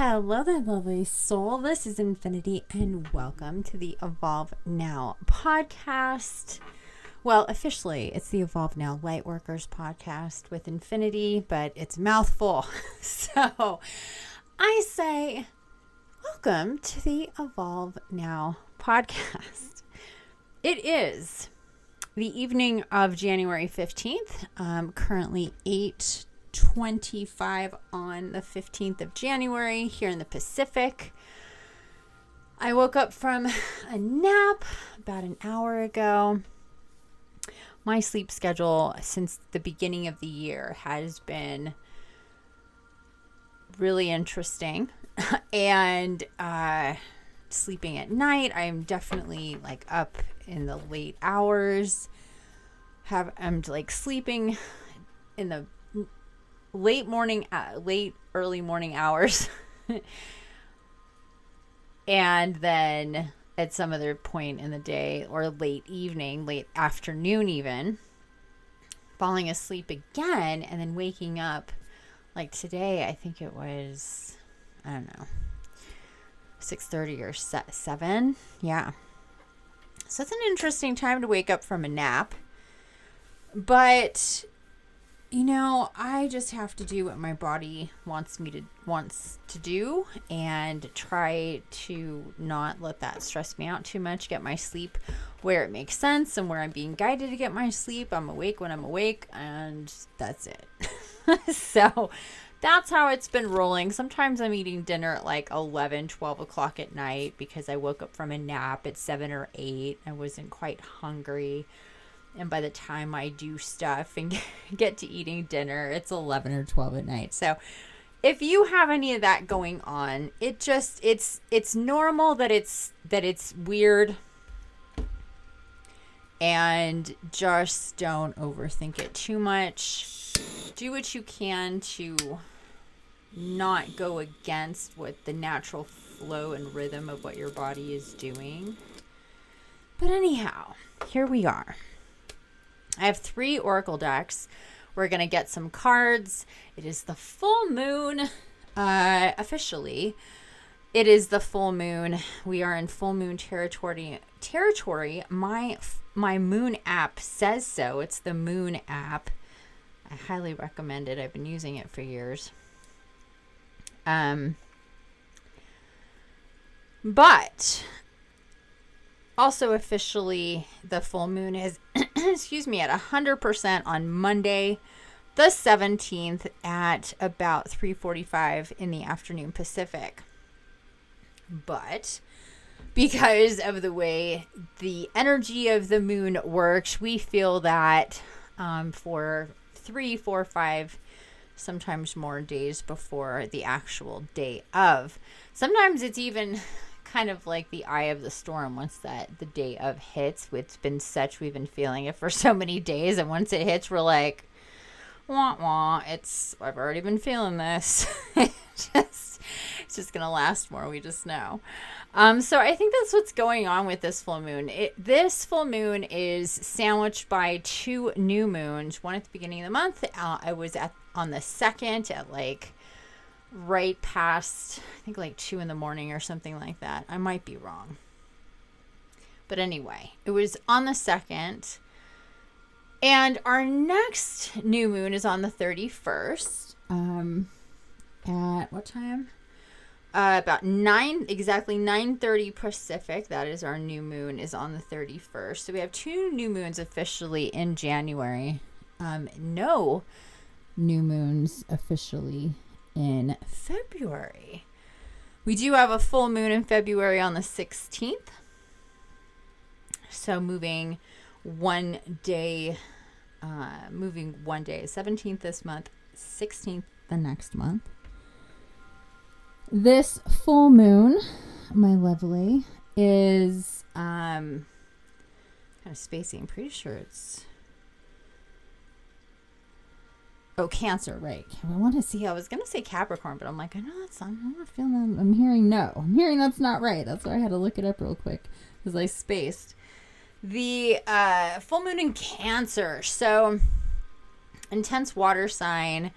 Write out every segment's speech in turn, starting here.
Hello there, lovely soul. This is Infinity, and welcome to the Evolve Now podcast. Well, officially, it's the Evolve Now Lightworkers podcast with Infinity, but it's a mouthful. So I say, welcome to the Evolve Now podcast. It is the evening of January 15th, currently 8:25 on the 15th of January here in the Pacific. I woke up from a nap about an hour ago. My sleep schedule since the beginning of the year has been really interesting. And sleeping at night, I'm definitely like up in the late hours. I'm like sleeping in the early morning hours. And then at some other point in the day or late evening, late afternoon even, falling asleep again and then waking up like today. I think it was, I don't know, 6:30 or 7. Yeah. So it's an interesting time to wake up from a nap. But you know, I just have to do what my body wants to do and try to not let that stress me out too much, get my sleep where it makes sense and where I'm being guided to get my sleep. I'm awake when I'm awake, and that's it. So that's how it's been rolling. Sometimes I'm eating dinner at like 11, 12 o'clock at night because I woke up from a nap at 7 or 8. I wasn't quite hungry. And by the time I do stuff and get to eating dinner, it's 11 or 12 at night. So if you have any of that going on, it's normal that it's weird, and just don't overthink it too much. Do what you can to not go against what the natural flow and rhythm of what your body is doing. But anyhow, here we are. I have 3 Oracle decks. We're going to get some cards. It is the full moon, officially. It is the full moon. We are in full moon territory. My moon app says so. It's the moon app. I highly recommend it. I've been using it for years. But also officially, the full moon is excuse me, at 100% on Monday, the 17th at about 3:45 in the afternoon Pacific. But because of the way the energy of the moon works, we feel that for 3, 4, 5, sometimes more days before the actual day of. Sometimes it's even kind of like the eye of the storm. Once the day of hits, it's been such, we've been feeling it for so many days, and once it hits, we're like, wah wah, I've already been feeling this. It's just gonna last more, we just know. So I think that's what's going on with this full moon. This full moon is sandwiched by 2 new moons, one at the beginning of the month. I was on the 2nd at like right past, I think like 2 a.m. or something like that. I might be wrong. But anyway, it was on the 2nd. And our next new moon is on the 31st. At what time? About 9:30 Pacific. That is our new moon, is on the 31st. So we have 2 new moons officially in January. No new moons officially in February. We do have a full moon in February on the 16th. So moving one day, 17th this month, 16th the next month. This full moon, my lovely, is kind of spacey. I'm pretty sure it's Cancer, right? I want to see. I was going to say Capricorn, but I'm like, I'm not feeling that. I'm hearing that's not right. That's why I had to look it up real quick because I spaced. The full moon in Cancer. So intense water sign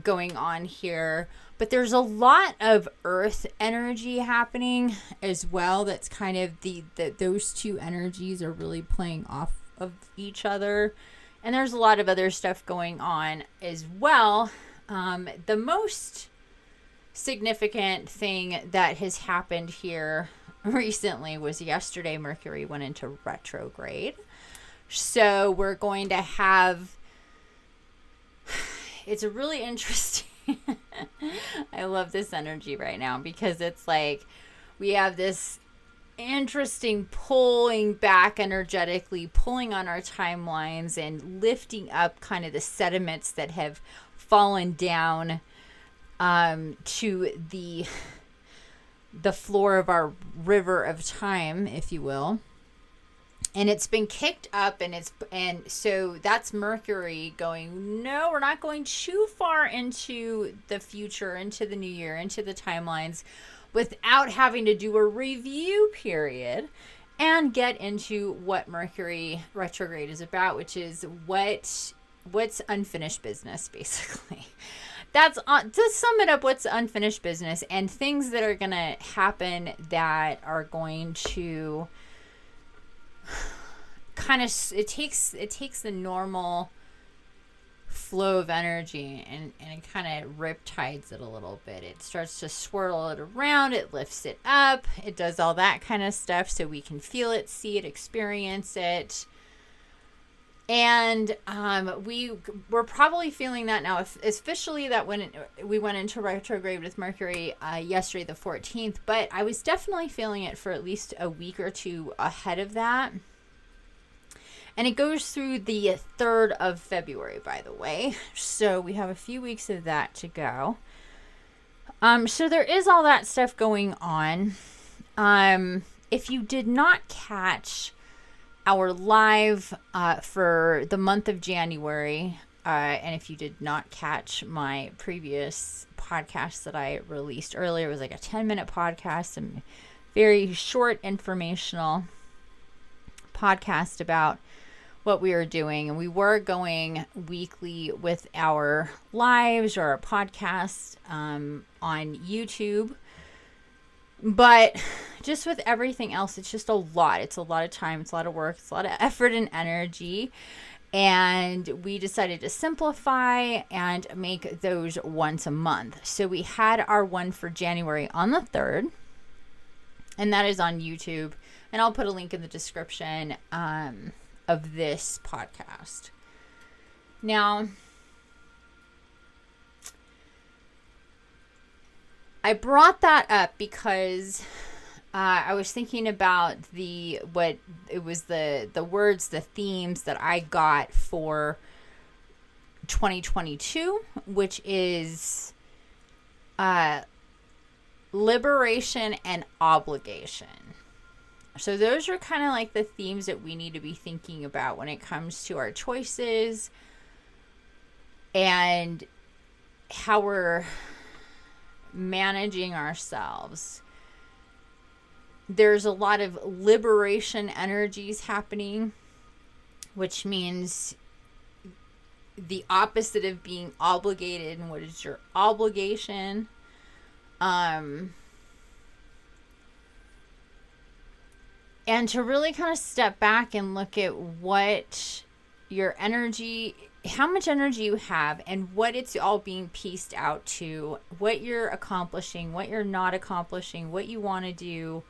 going on here. But there's a lot of earth energy happening as well. That's kind of those two energies are really playing off of each other. And there's a lot of other stuff going on as well. The most significant thing that has happened here recently was yesterday Mercury went into retrograde. So we're going to have, it's a really interesting, I love this energy right now because it's like we have this interesting pulling back energetically, pulling on our timelines and lifting up kind of the sediments that have fallen down to the floor of our river of time, if you will. And it's been kicked up, and so that's Mercury going, no, we're not going too far into the future, into the new year, into the timelines, without having to do a review period and get into what Mercury retrograde is about, which is what's unfinished business, basically. That's to sum it up, what's unfinished business and things that are going to happen that are going to kind of, it takes the normal flow of energy and it kind of riptides it a little bit. It starts to swirl it around, it lifts it up, it does all that kind of stuff so we can feel it, see it, experience it. And we're probably feeling that now, officially, that when we went into retrograde with Mercury yesterday, the 14th. But I was definitely feeling it for at least a week or two ahead of that. And it goes through the 3rd of February, by the way. So we have a few weeks of that to go. So there is all that stuff going on. If you did not catch our live for the month of January, and if you did not catch my previous podcast that I released earlier, it was like a 10-minute podcast, some very short informational podcast about what we were doing. And we were going weekly with our lives or our podcasts on YouTube. But just with everything else, it's just a lot. It's a lot of time. It's a lot of work. It's a lot of effort and energy. And we decided to simplify and make those once a month. So we had our one for January on the 3rd. And that is on YouTube. And I'll put a link in the description of this podcast. Now, I brought that up because I was thinking about the words, the themes that I got for 2022, which is liberation and obligation. So those are kind of like the themes that we need to be thinking about when it comes to our choices and how we're managing ourselves. There's a lot of liberation energies happening, which means the opposite of being obligated. And what is your obligation? And to really kind of step back and look at what your energy, how much energy you have, and what it's all being pieced out to, what you're accomplishing, what you're not accomplishing, what you want to do,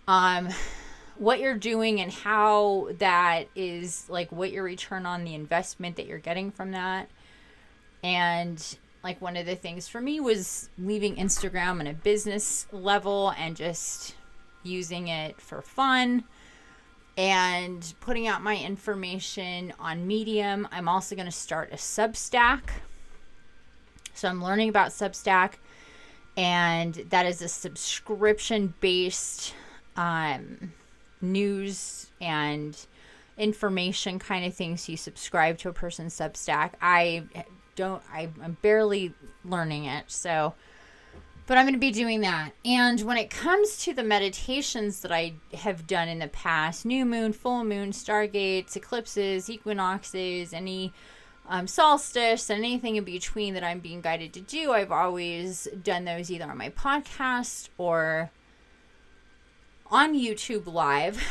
what you're doing, and how that is, like, what your return on the investment that you're getting from that. And like, one of the things for me was leaving Instagram on a business level and just using it for fun and putting out my information on Medium. I'm also going to start a Substack. So I'm learning about Substack, and that is a subscription-based news and information kind of thing. So you subscribe to a person's Substack. I'm barely learning it, but I'm going to be doing that. And when it comes to the meditations that I have done in the past, new moon, full moon, stargates, eclipses, equinoxes, any solstice and anything in between that I'm being guided to do, I've always done those either on my podcast or on YouTube live.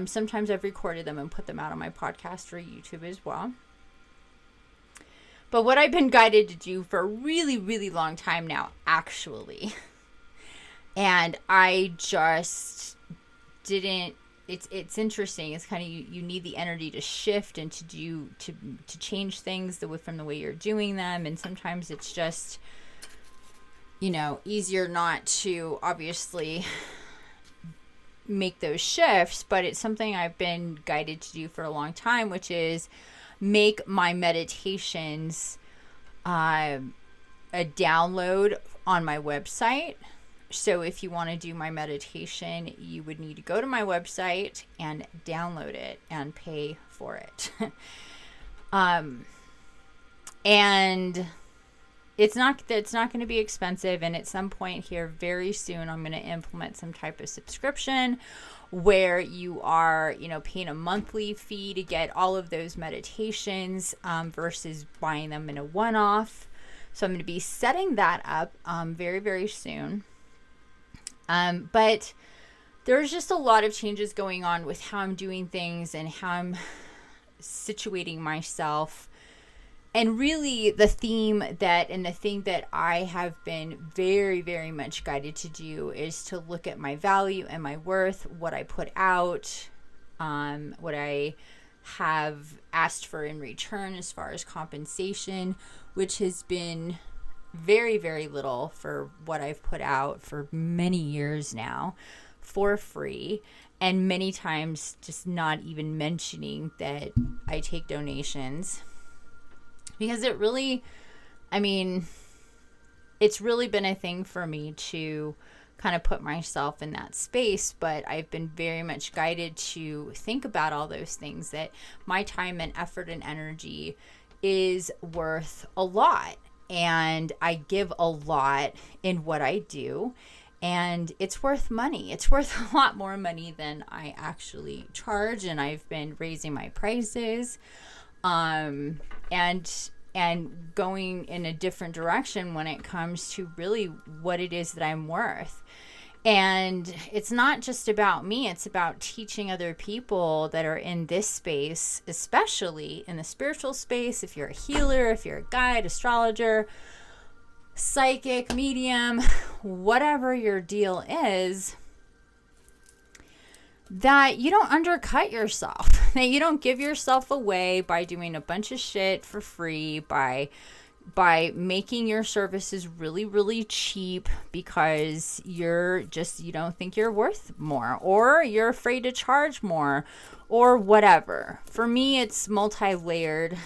Sometimes I've recorded them and put them out on my podcast or YouTube as well. But what I've been guided to do for a really, really long time now, actually, and I just didn't, it's interesting. It's kind of, you need the energy to shift and to change things from the way you're doing them. And sometimes it's just, easier not to obviously make those shifts, but it's something I've been guided to do for a long time, which is make my meditations a download on my website. So if you want to do my meditation, you would need to go to my website and download it and pay for it. And it's not going to be expensive. And at some point here very soon, I'm going to implement some type of subscription where you are, paying a monthly fee to get all of those meditations versus buying them in a one-off. So I'm going to be setting that up very, very soon. But there's just a lot of changes going on with how I'm doing things and how I'm situating myself. And really the thing that I have been very, very much guided to do is to look at my value and my worth, what I put out, what I have asked for in return as far as compensation, which has been very, very little for what I've put out for many years now for free. And many times just not even mentioning that I take donations. Because it's really been a thing for me to kind of put myself in that space, but I've been very much guided to think about all those things, that my time and effort and energy is worth a lot. And I give a lot in what I do, and it's worth money. It's worth a lot more money than I actually charge, and I've been raising my prices. And going in a different direction when it comes to really what it is that I'm worth. And it's not just about me, it's about teaching other people that are in this space, especially in the spiritual space. If you're a healer, if you're a guide, astrologer, psychic, medium, whatever your deal is, that you don't undercut yourself, that you don't give yourself away by doing a bunch of shit for free, by making your services really, really cheap because you don't think you're worth more, or you're afraid to charge more, or whatever. For me, it's multi-layered.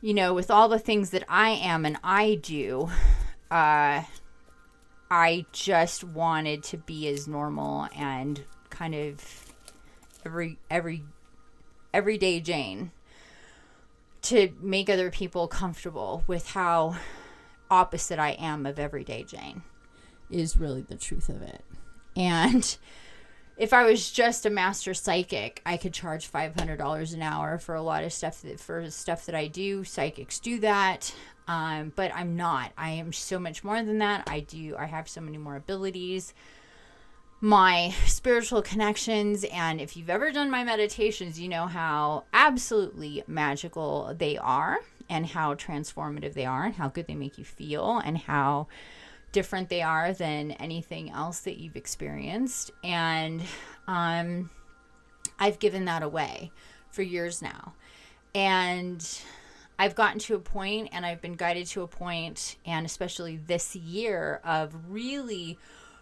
With all the things that I am and I do, I just wanted to be as normal and kind of everyday Jane, to make other people comfortable with how opposite I am of everyday Jane, is really the truth of it. And if I was just a master psychic, I could charge $500 an hour for a lot of stuff that I do. Psychics do that. But I'm not. I am so much more than that. I have so many more abilities. My spiritual connections, and if you've ever done my meditations, you know how absolutely magical they are, and how transformative they are, and how good they make you feel, and how different they are than anything else that you've experienced. And I've given that away for years now. And I've gotten to a point, and I've been guided to a point, and especially this year, of really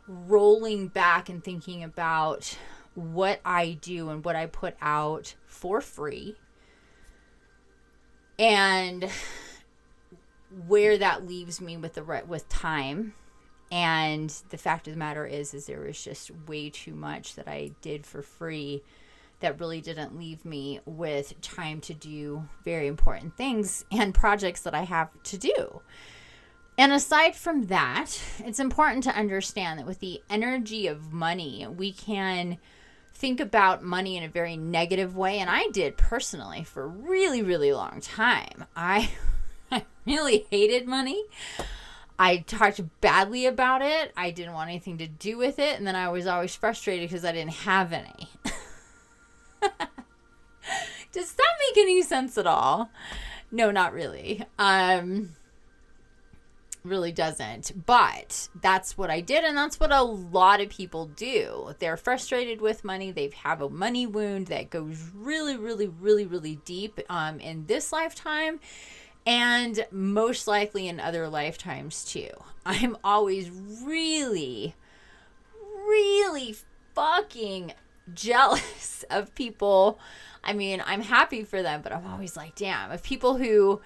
rolling back and thinking about what I do and what I put out for free, and where that leaves me with time. And the fact of the matter is there was just way too much that I did for free that really didn't leave me with time to do very important things and projects that I have to do. And aside from that, it's important to understand that with the energy of money, we can think about money in a very negative way, and I did personally for a really, really long time. I really hated money. I talked badly about it. I didn't want anything to do with it, and then I was always frustrated because I didn't have any. Does that make any sense at all? No, not really. Really doesn't, but that's what I did, and that's what a lot of people do. They're frustrated with money. They have a money wound that goes really, really, really, really deep in this lifetime, and most likely in other lifetimes too. I'm always really, really fucking jealous of people. I mean, I'm happy for them, but I'm always like, damn, of people who,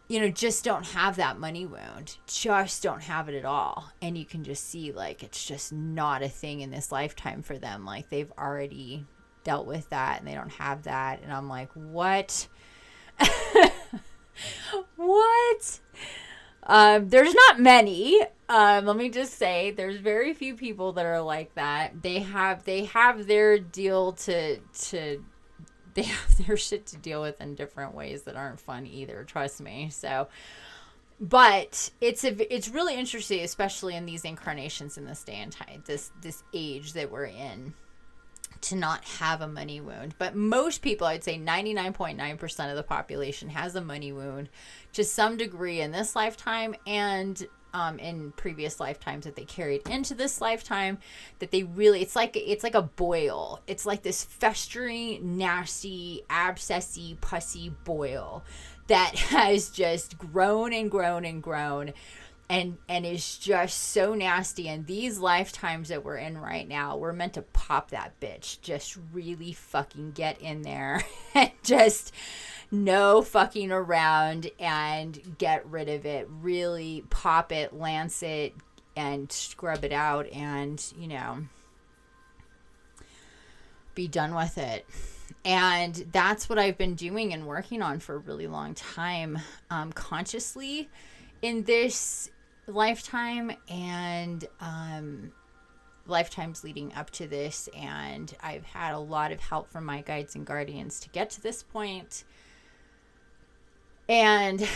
you know, just don't have that money wound, just don't have it at all. And you can just see, like, it's just not a thing in this lifetime for them. Like, they've already dealt with that and they don't have that. And I'm like, what? What? There's not many. Let me just say, there's very few people that are like that. They have their deal to they have their shit to deal with in different ways that aren't fun either, trust me. So, but it's really interesting, especially in these incarnations in this day and time, this age that we're in, to not have a money wound. But most people, I'd say 99.9% of the population has a money wound to some degree in this lifetime, and in previous lifetimes that they carried into this lifetime, that they really, it's like a boil. It's like this festering, nasty, abscessy, pussy boil that has just grown and grown and grown, and is just so nasty. And these lifetimes that we're in right now, we're meant to pop that bitch, just really fucking get in there and just no fucking around and get rid of it. Really pop it, lance it, and scrub it out, and, you know, be done with it. And that's what I've been doing and working on for a really long time, consciously in this lifetime, and lifetimes leading up to this. And I've had a lot of help from my guides and guardians to get to this point, and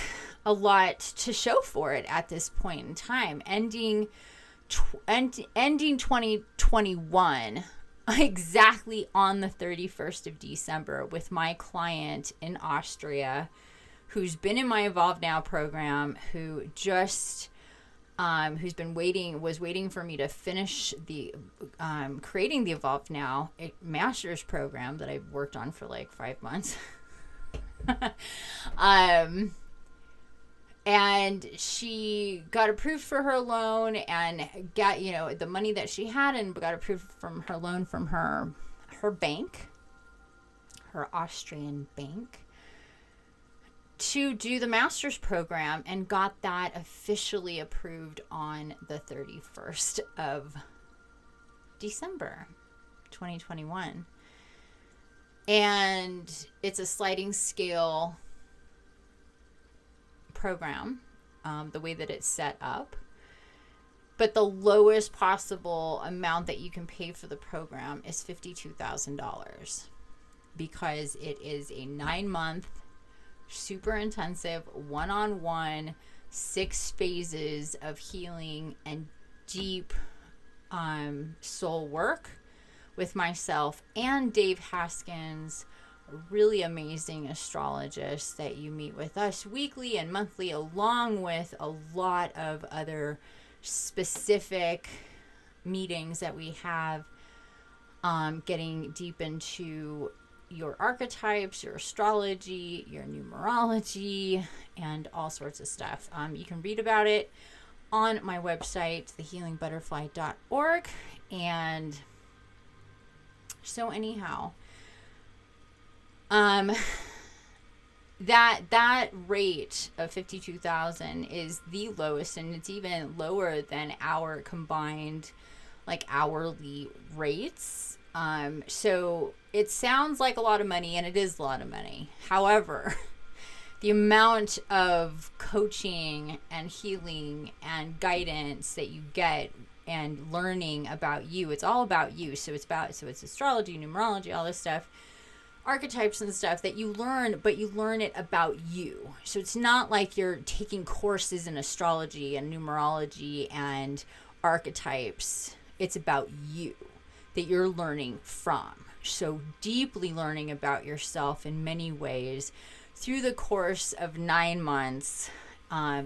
a lot to show for it at this point in time. Ending 2021 exactly on the 31st of December with my client in Austria, who's been in my Evolve Now program, who just was waiting for me to finish the creating the Evolve Now master's program that I worked on for like 5 months. And she got approved for her loan and got, you know, the money that she had, and got approved from her loan from her bank, her Austrian bank, to do the master's program, and got that officially approved on the 31st of December 2021. And it's a sliding scale program, the way that it's set up. But the lowest possible amount that you can pay for the program is $52,000, because it is a 9-month, super intensive, one-on-one, 6 phases of healing and deep soul work with myself and Dave Haskins, a really amazing astrologist that you meet with us weekly and monthly, along with a lot of other specific meetings that we have, getting deep into your archetypes, your astrology, your numerology, and all sorts of stuff. You can read about it on my website, thehealingbutterfly.org. And so anyhow, that rate of $52,000 is the lowest, and it's even lower than our combined like hourly rates. So it sounds like a lot of money, and it is a lot of money. However, the amount of coaching and healing and guidance that you get and learning about you. It's all about you. So it's astrology, numerology, all this stuff, archetypes and stuff that you learn, but you learn it about you. So it's not like you're taking courses in astrology and numerology and archetypes. It's about you that you're learning from. So deeply learning about yourself in many ways through the course of 9 months.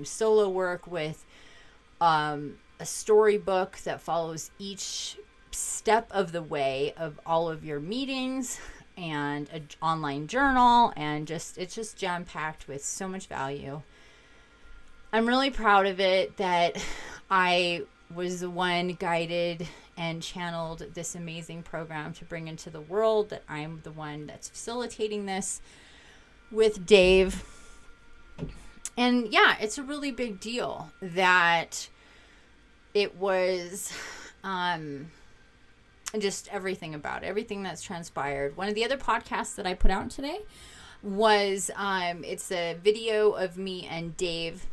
Solo work with a storybook that follows each step of the way of all of your meetings, and an online journal, and it's just jam-packed with so much value. I'm really proud of it that I was the one guided and channeled this amazing program to bring into the world, that I'm the one that's facilitating this with Dave. And yeah, it's a really big deal that it was just everything about it, everything that's transpired. One of the other podcasts that I put out today was it's a video of me and Dave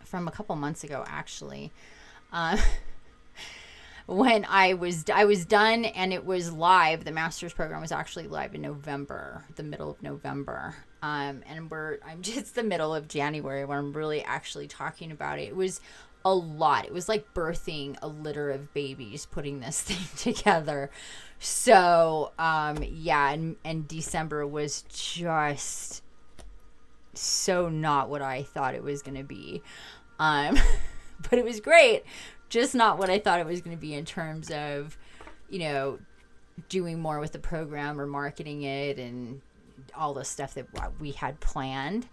from a couple months ago, actually. When I was done and it was live. The master's program was actually live in November, the middle of November. And it's the middle of January when I'm really actually talking about it. It was a lot. It was like birthing a litter of babies, putting this thing together. So, and December was just so not what I thought it was going to be. But it was great. Just not what I thought it was going to be in terms of, doing more with the program or marketing it and all the stuff that we had planned.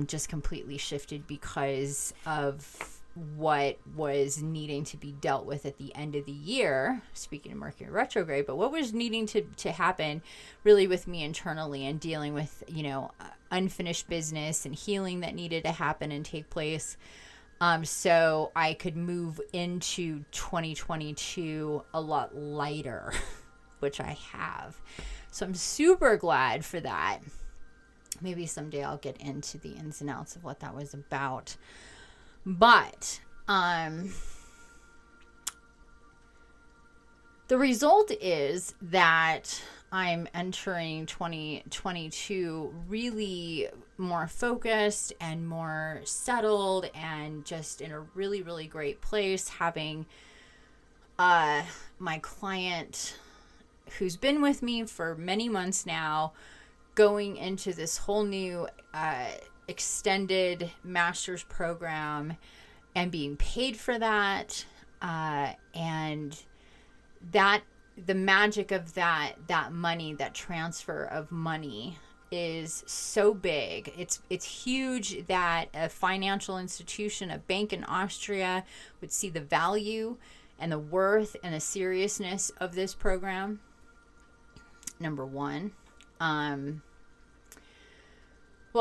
Just completely shifted because of what was needing to be dealt with at the end of the year, speaking of Mercury Retrograde, but what was needing to happen really with me internally, and dealing with, unfinished business and healing that needed to happen and take place. So I could move into 2022 a lot lighter, which I have. So I'm super glad for that. Maybe someday I'll get into the ins and outs of what that was about. But the result is that I'm entering 2022 really more focused and more settled, and just in a really, really great place, having my client who's been with me for many months now going into this whole new extended master's program and being paid for that, and that the magic of that money, that transfer of money, is so big. It's huge that a financial institution, a bank in Austria, would see the value and the worth and the seriousness of this program. Number one. Well,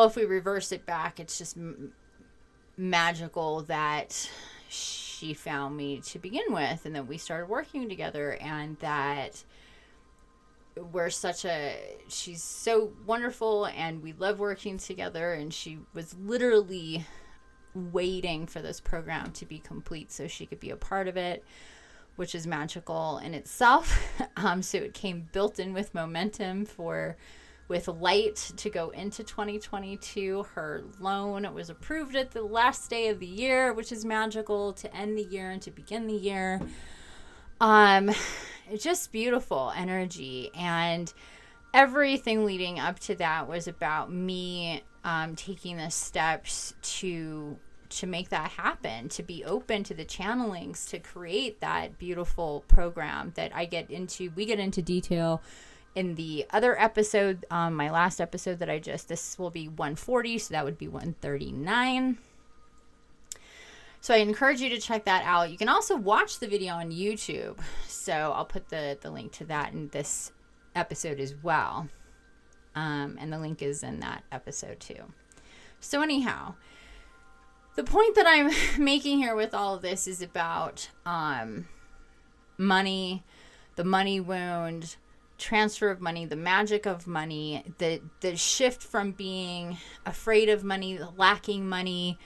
if we reverse it back, it's just magical that she found me to begin with, and that we started working together, and that she's so wonderful, and we love working together, and she was literally waiting for this program to be complete so she could be a part of it, which is magical in itself. So it came built in with momentum with light to go into 2022. Her loan was approved at the last day of the year, which is magical, to end the year and to begin the year. It's just beautiful energy, and everything leading up to that was about me taking the steps to make that happen, to be open to the channelings, to create that beautiful program that we get into detail in the other episode, my last episode this will be 140, so that would be 139. So I encourage you to check that out. You can also watch the video on YouTube. So I'll put the link to that in this episode as well. And the link is in that episode too. So anyhow, the point that I'm making here with all of this is about money, the money wound, transfer of money, the magic of money, the shift from being afraid of money, lacking money,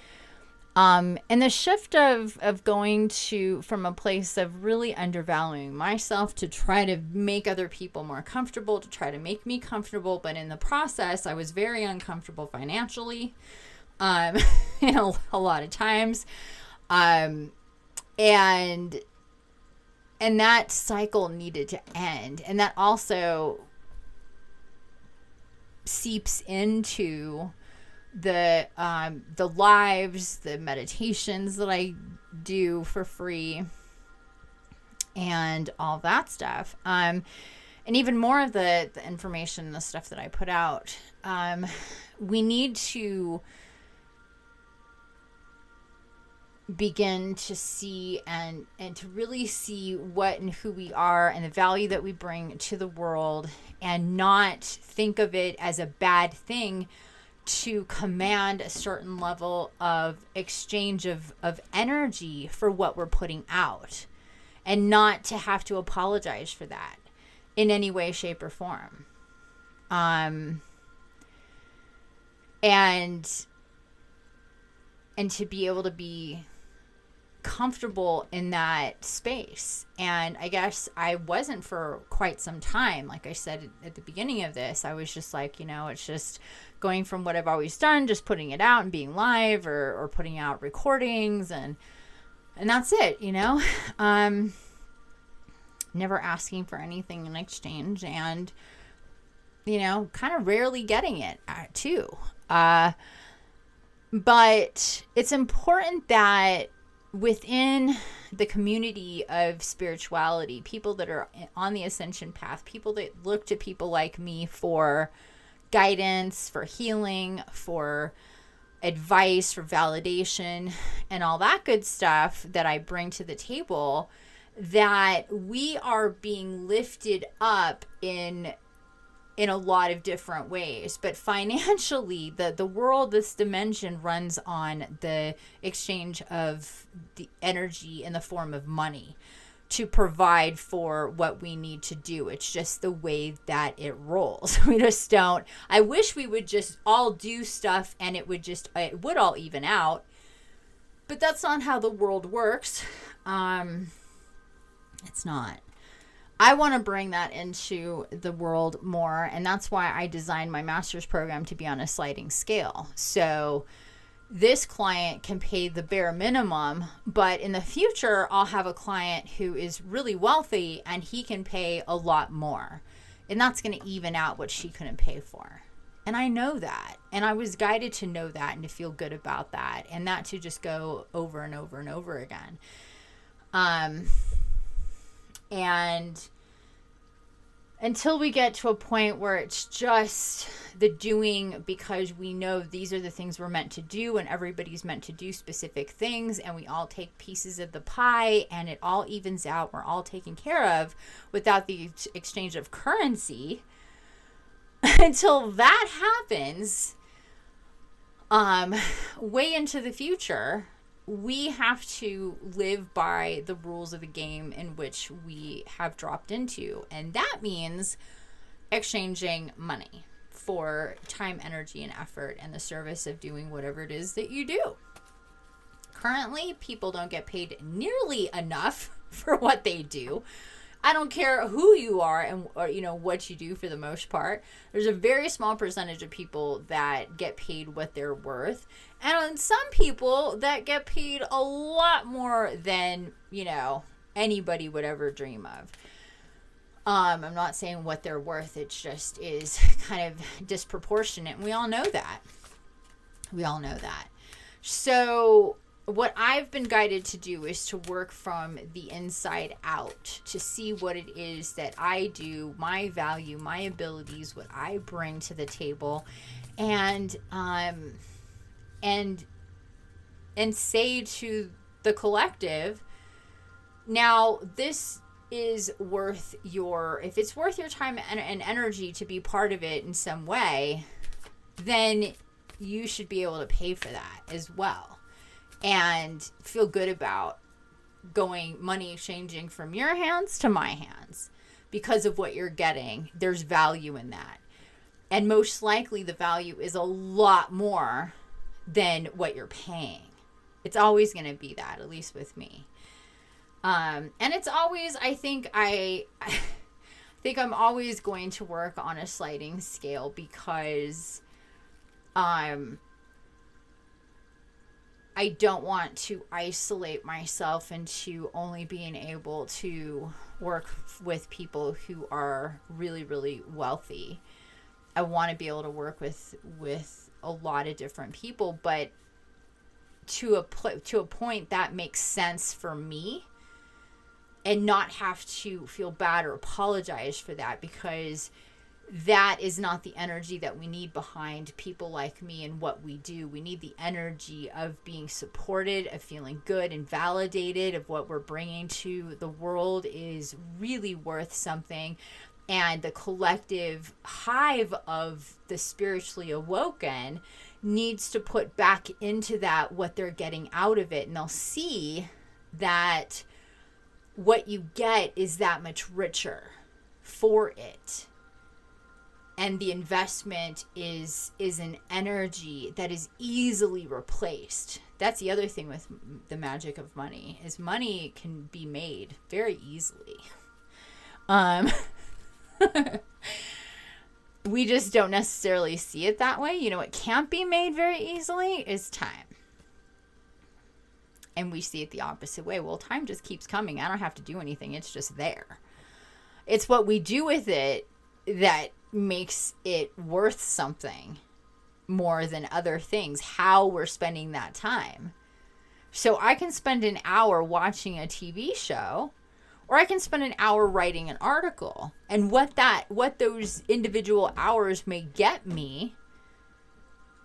And the shift of going from a place of really undervaluing myself to try to make other people more comfortable, to try to make me comfortable. But in the process, I was very uncomfortable financially, you know, a lot of times. And that cycle needed to end. And that also seeps into the lives, the meditations that I do for free, and all that stuff. And even more of the information, the stuff that I put out. We need to begin to see and to really see what and who we are and the value that we bring to the world, and not think of it as a bad thing to command a certain level of exchange of energy for what we're putting out, and not to have to apologize for that in any way, shape, or form. And to be able to be comfortable in that space. And I guess I wasn't for quite some time. Like I said at the beginning of this, I was just like, you know, it's just going from what I've always done, just putting it out and being live, or putting out recordings, and that's it, you know. Never asking for anything in exchange, and, you know, kind of rarely getting it too. But it's important that within the community of spirituality, people that are on the ascension path, people that look to people like me for guidance, for healing, for advice, for validation, and all that good stuff that I bring to the table, that we are being lifted up in a lot of different ways. But financially, the world, this dimension, runs on the exchange of the energy in the form of money to provide for what we need to do. It's just the way that it rolls. We just don't. I wish we would just all do stuff and it would all even out. But that's not how the world works. It's not. I want to bring that into the world more, and that's why I designed my master's program to be on a sliding scale. So this client can pay the bare minimum, but in the future, I'll have a client who is really wealthy and he can pay a lot more. And that's going to even out what she couldn't pay for. And I know that. And I was guided to know that and to feel good about that, and that to just go over and over and over again. And until we get to a point where it's just the doing because we know these are the things we're meant to do, and everybody's meant to do specific things, and we all take pieces of the pie and it all evens out, we're all taken care of without the exchange of currency. Until that happens, way into the future, we have to live by the rules of the game in which we have dropped into. And that means exchanging money for time, energy, and effort, and the service of doing whatever it is that you do. Currently, people don't get paid nearly enough for what they do. I don't care who you are or you know what you do. For the most part, there's a very small percentage of people that get paid what they're worth, and some people that get paid a lot more than, you know, anybody would ever dream of. I'm not saying what they're worth. It just is kind of disproportionate, and we all know that. So what I've been guided to do is to work from the inside out, to see what it is that I do, my value, my abilities, what I bring to the table, and say to the collective, now this is worth if it's worth your time and energy to be part of it in some way, then you should be able to pay for that as well. And feel good about money exchanging from your hands to my hands because of what you're getting. There's value in that. And most likely the value is a lot more than what you're paying. It's always going to be that, at least with me. And it's always, I think I'm always going to work on a sliding scale, because I don't want to isolate myself into only being able to work with people who are really, really wealthy. I want to be able to work with a lot of different people, but to a point that makes sense for me, and not have to feel bad or apologize for that, because that is not the energy that we need behind people like me and what we do. We need the energy of being supported, of feeling good and validated, of what we're bringing to the world is really worth something. And the collective hive of the spiritually awoken needs to put back into that what they're getting out of it. And they'll see that what you get is that much richer for it. And the investment is an energy that is easily replaced. That's the other thing with the magic of money, is money can be made very easily. We just don't necessarily see it that way. You know what can't be made very easily is time. And we see it the opposite way. Well, time just keeps coming. I don't have to do anything. It's just there. It's what we do with it that makes it worth something more than other things, how we're spending that time. So I can spend an hour watching a TV show, or I can spend an hour writing an article, and what those individual hours may get me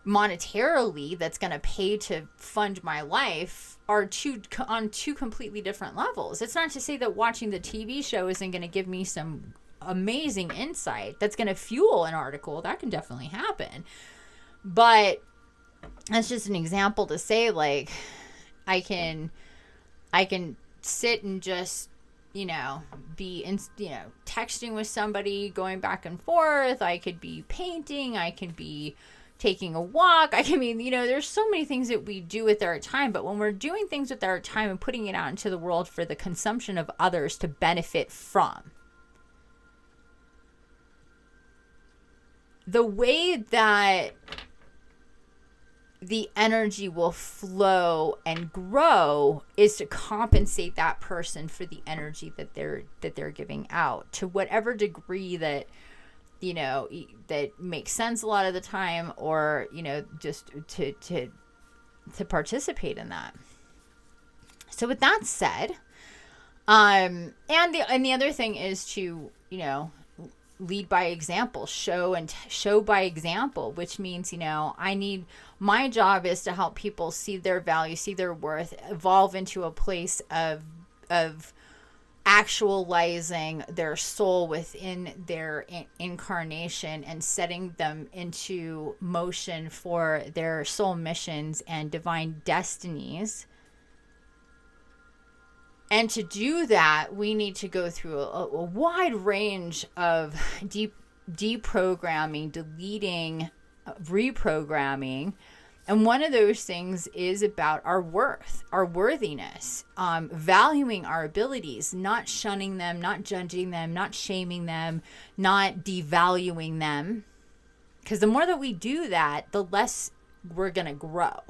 monetarily, that's going to pay to fund my life, are on two completely different levels. It's not to say that watching the TV show isn't going to give me some amazing insight that's going to fuel an article. That can definitely happen. But that's just an example to say, like, I can sit and just, be texting with somebody, going back and forth. I could be painting. I could be taking a walk. There's so many things that we do with our time. But when we're doing things with our time and putting it out into the world for the consumption of others to benefit from, the way that the energy will flow and grow is to compensate that person for the energy that they're giving out, to whatever degree that that makes sense a lot of the time, or just to participate in that. So with that said, and the other thing is to lead by example, show by example, which means, my job is to help people see their value, see their worth, evolve into a place of actualizing their soul within their incarnation, and setting them into motion for their soul missions and divine destinies. And to do that, we need to go through a wide range of deprogramming, deleting, reprogramming. And one of those things is about our worth, our worthiness, valuing our abilities, not shunning them, not judging them, not shaming them, not devaluing them. Because the more that we do that, the less we're going to grow.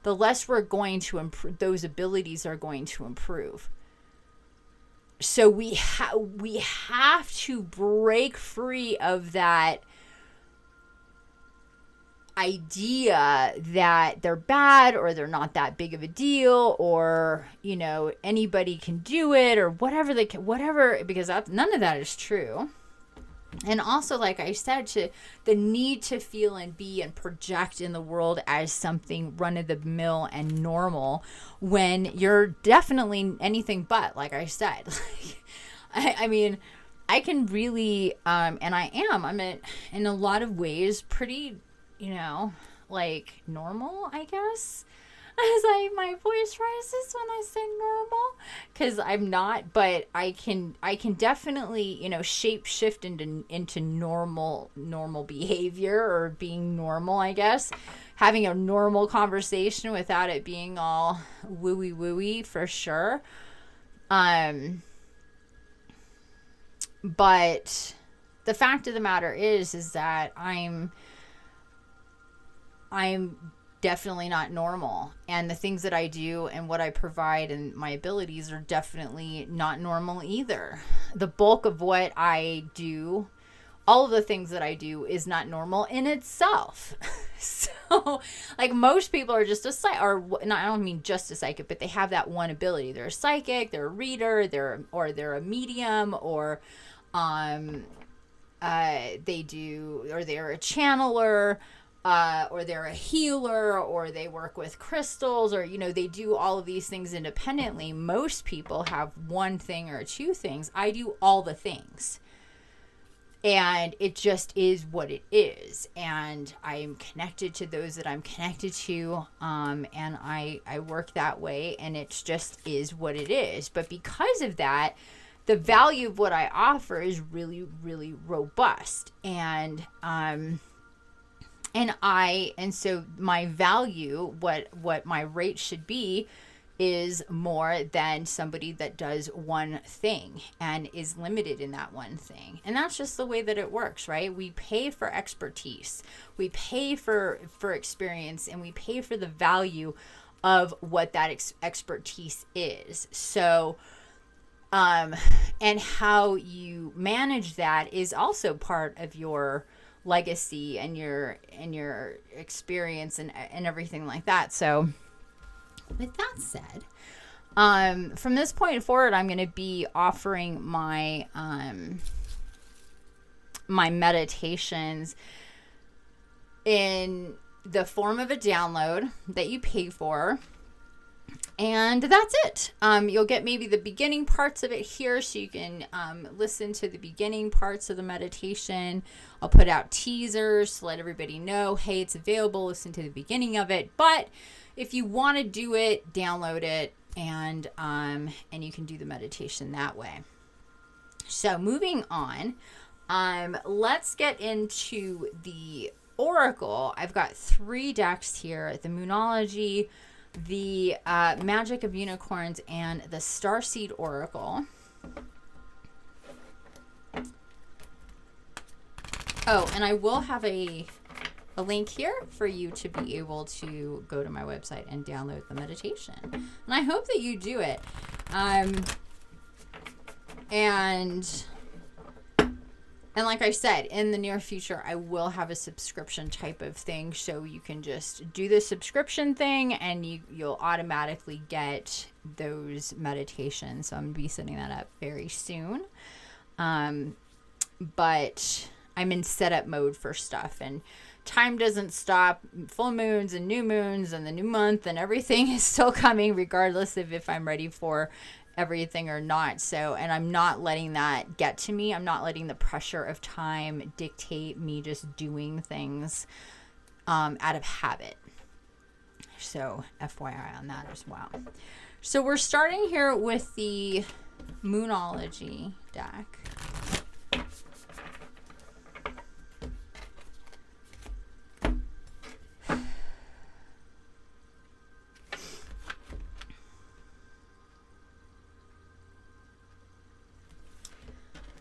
The less we're going to improve, those abilities are going to improve. So we have to break free of that idea that they're bad, or they're not that big of a deal, or anybody can do it, or whatever because none of that is true. And also, like I said, to the need to feel and be and project in the world as something run-of-the-mill and normal, when you're definitely anything but, like I said. I can really, and I'm in a lot of ways pretty, normal, I guess. As my voice rises when I say normal, because I'm not, but I can definitely shape shift into normal behavior, or being normal, I guess. having a normal conversation without it being all wooey wooey, for sure. But the fact of the matter is that I'm definitely not normal, and the things that I do and what I provide and my abilities are definitely not normal either. The bulk of what I do, all of the things that I do, is not normal in itself. So, like, most people are just a psychic, or not, I don't mean just a psychic, but they have that one ability. They're a psychic, they're a reader, they're a medium, or they do, or they're a channeler, or they're a healer, or they work with crystals, or, you know, they do all of these things independently. Most people have one thing or two things. I do all the things. And it just is what it is. And I'm connected to those that I'm connected to. And I work that way, and it just is what it is. But because of that, the value of what I offer is really, really robust. And so my value, what my rate should be, is more than somebody that does one thing and is limited in that one thing. And that's just the way that it works, right? We pay for expertise, we pay for experience, and we pay for the value of what that expertise is. So, and how you manage that is also part of your legacy and your experience and everything like that. So with that said, from this point forward, I'm going to be offering my my meditations in the form of a download that you pay for. And that's it. You'll get maybe the beginning parts of it here, so you can listen to the beginning parts of the meditation. I'll put out teasers to let everybody know, hey, it's available. Listen to the beginning of it. But if you want to do it, download it, and you can do the meditation that way. So moving on, let's get into the Oracle. I've got 3 decks here: the Moonology, the Magic of Unicorns, and the Starseed Oracle. Oh, and I will have a link here for you to be able to go to my website and download the meditation. And I hope that you do it. And like I said, in the near future, I will have a subscription type of thing, so you can just do the subscription thing and you'll automatically get those meditations. So I'm going to be setting that up very soon. But I'm in setup mode for stuff, and time doesn't stop. Full moons and new moons and the new month and everything is still coming, regardless of if I'm ready for everything or not. So, and I'm not letting that get to me. I'm not letting the pressure of time dictate me just doing things out of habit. So FYI on that as well. So we're starting here with the Moonology deck.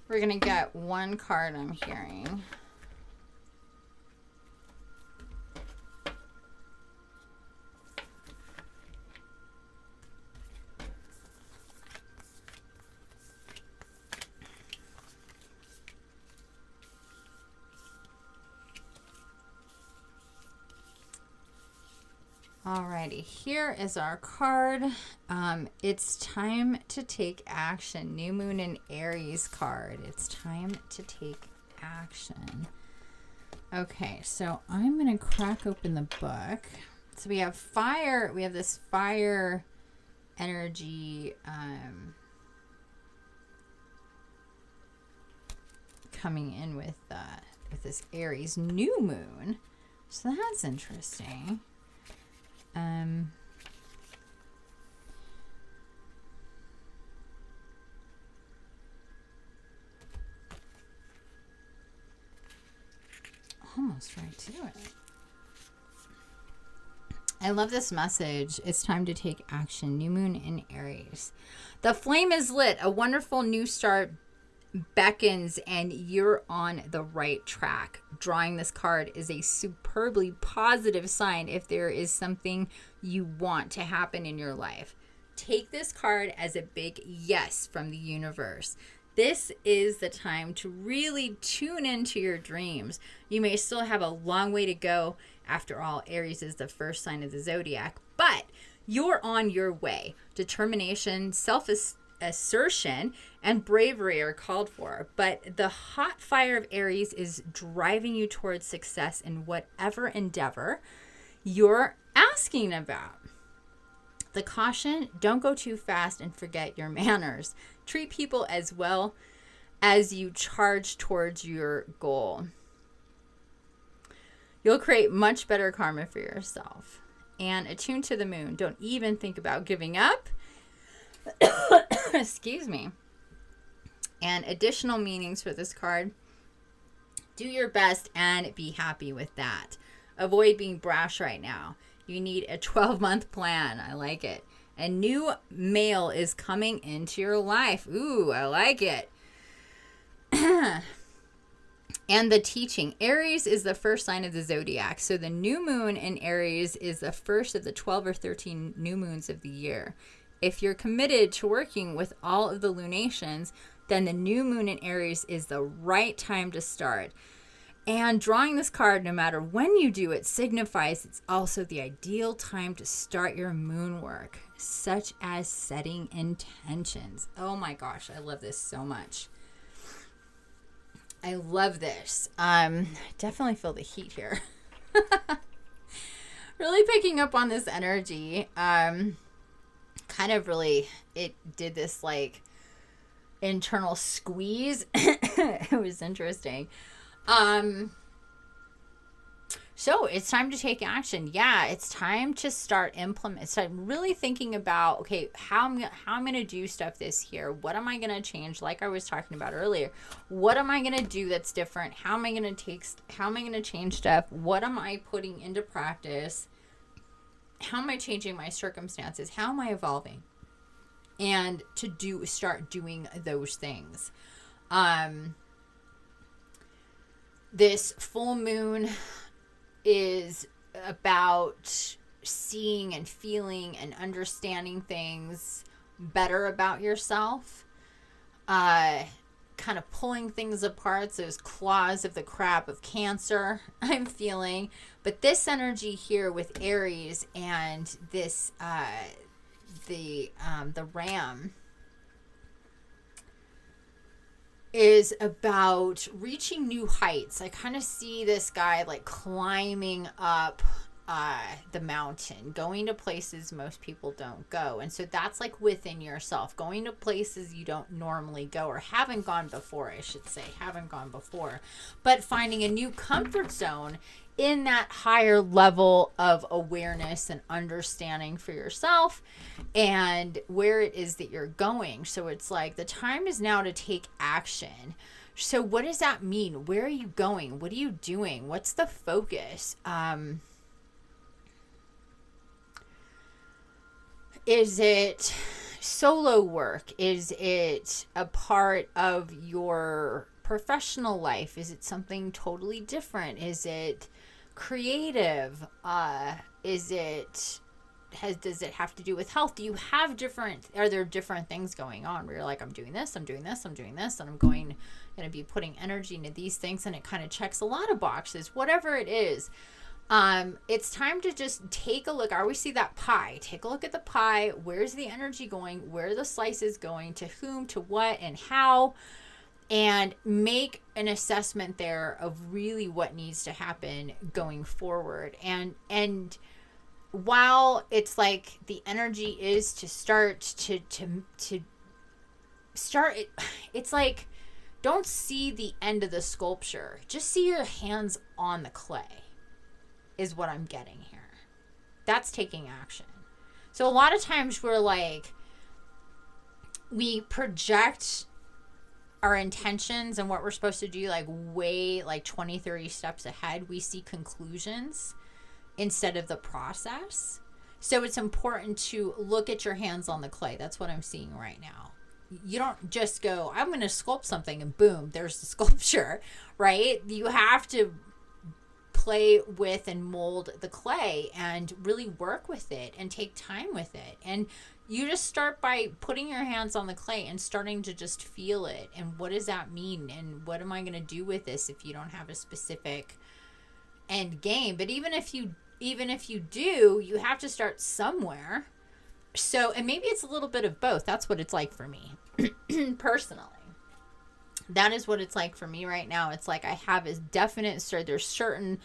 We're going to get one card, I'm hearing. Alrighty, here is our card. It's time to take action. New Moon in Aries card. It's time to take action. Okay, so I'm going to crack open the book. So we have fire. We have this fire energy coming in with this Aries new moon. So that's interesting. Almost right to it. I love this message. It's time to take action. New moon in Aries. The flame is lit. A wonderful new start beckons, and you're on the right track. Drawing this card is a superbly positive sign if there is something you want to happen in your life. Take this card as a big yes from the universe. This is the time to really tune into your dreams. You may still have a long way to go. After all, Aries is the first sign of the zodiac, but you're on your way. Determination, self-assertion, and bravery are called for, but the hot fire of Aries is driving you towards success in whatever endeavor you're asking about. The caution, don't go too fast and forget your manners. Treat people as well as you charge towards your goal. You'll create much better karma for yourself. And attune to the moon. Don't even think about giving up. Excuse me. And additional meanings for this card. Do your best and be happy with that. Avoid being brash right now. You need a 12-month plan. I like it. A new male is coming into your life. Ooh, I like it. And the teaching. Aries is the first sign of the zodiac. So the new moon in Aries is the first of the 12 or 13 new moons of the year. If you're committed to working with all of the lunations, then the new moon in Aries is the right time to start. And drawing this card, no matter when you do it, signifies it's also the ideal time to start your moon work, such as setting intentions. Oh my gosh, I love this so much. I love this. Definitely feel the heat here. Really picking up on this energy. Kind of really, it did this like internal squeeze. It was interesting. So it's time to take action. Yeah, it's time to start really thinking about, okay, how I'm going to do stuff this year. What am I going to change? Like I was talking about earlier, what am I going to do that's different? How am I going to change stuff? What am I putting into practice? How am I changing my circumstances? How am I evolving? And to start doing those things. This full moon is about seeing and feeling and understanding things better about yourself. Kind of pulling things apart, those claws of the crab of Cancer I'm feeling. But this energy here with Aries and this the ram is about reaching new heights. I kind of see this guy like climbing up the mountain, going to places most people don't go. And so that's like within yourself, going to places you don't normally go or haven't gone before, I should say, but finding a new comfort zone in that higher level of awareness and understanding for yourself and where it is that you're going. So it's like the time is now to take action. So what does that mean? Where are you going? What are you doing? What's the focus? Is it solo work? Is it a part of your professional life? Is it something totally different? Is it creative? Does it have to do with health? Do you have are there different things going on where you're like, I'm doing this, and I'm going to be putting energy into these things, and it kind of checks a lot of boxes, whatever it is. It's time to just take a look. I always see that pie. Take a look at the pie. Where's the energy going? Where are the slices going? To whom, to what, and how? And make an assessment there of really what needs to happen going forward. And while it's like the energy is to start to start it, it's like, don't see the end of the sculpture. Just see your hands on the clay is what I'm getting here. That's taking action. So a lot of times we project our intentions and what we're supposed to do like way like 20, 30 steps ahead. We see conclusions instead of the process. So it's important to look at your hands on the clay. That's what I'm seeing right now. You don't just go, I'm going to sculpt something and boom, there's the sculpture, right? You have to play with and mold the clay and really work with it and take time with it. And you just start by putting your hands on the clay and starting to just feel it. And what does that mean? And what am I going to do with this if you don't have a specific end game? But even if you do, you have to start somewhere. So, and maybe it's a little bit of both. That's what it's like for me personally. That is what it's like for me right now. It's like I have a definite, there's certain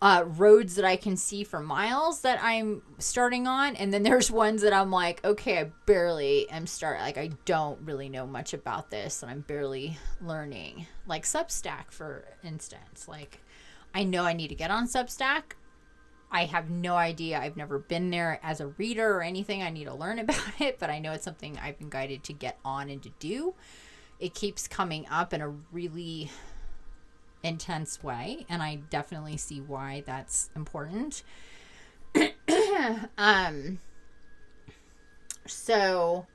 roads that I can see for miles that I'm starting on. And then there's ones that I'm like, okay, I barely am like, I don't really know much about this and I'm barely learning. Like Substack, for instance. Like, I know I need to get on Substack. I have no idea. I've never been there as a reader or anything. I need to learn about it, but I know it's something I've been guided to get on and to do. It keeps coming up in a really intense way, and I definitely see why that's important. So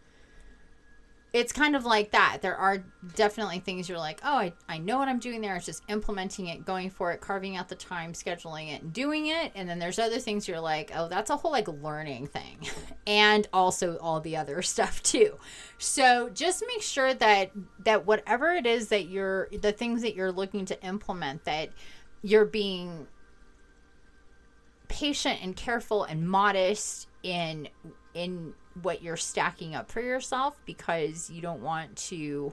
it's kind of like that. There are definitely things you're like, oh, I know what I'm doing there. It's just implementing it, going for it, carving out the time, scheduling it, and doing it. And then there's other things you're like, oh, that's a whole like learning thing. And also all the other stuff too. So just make sure that whatever it is that the things that you're looking to implement, that you're being patient and careful and modest in what you're stacking up for yourself, because you don't want to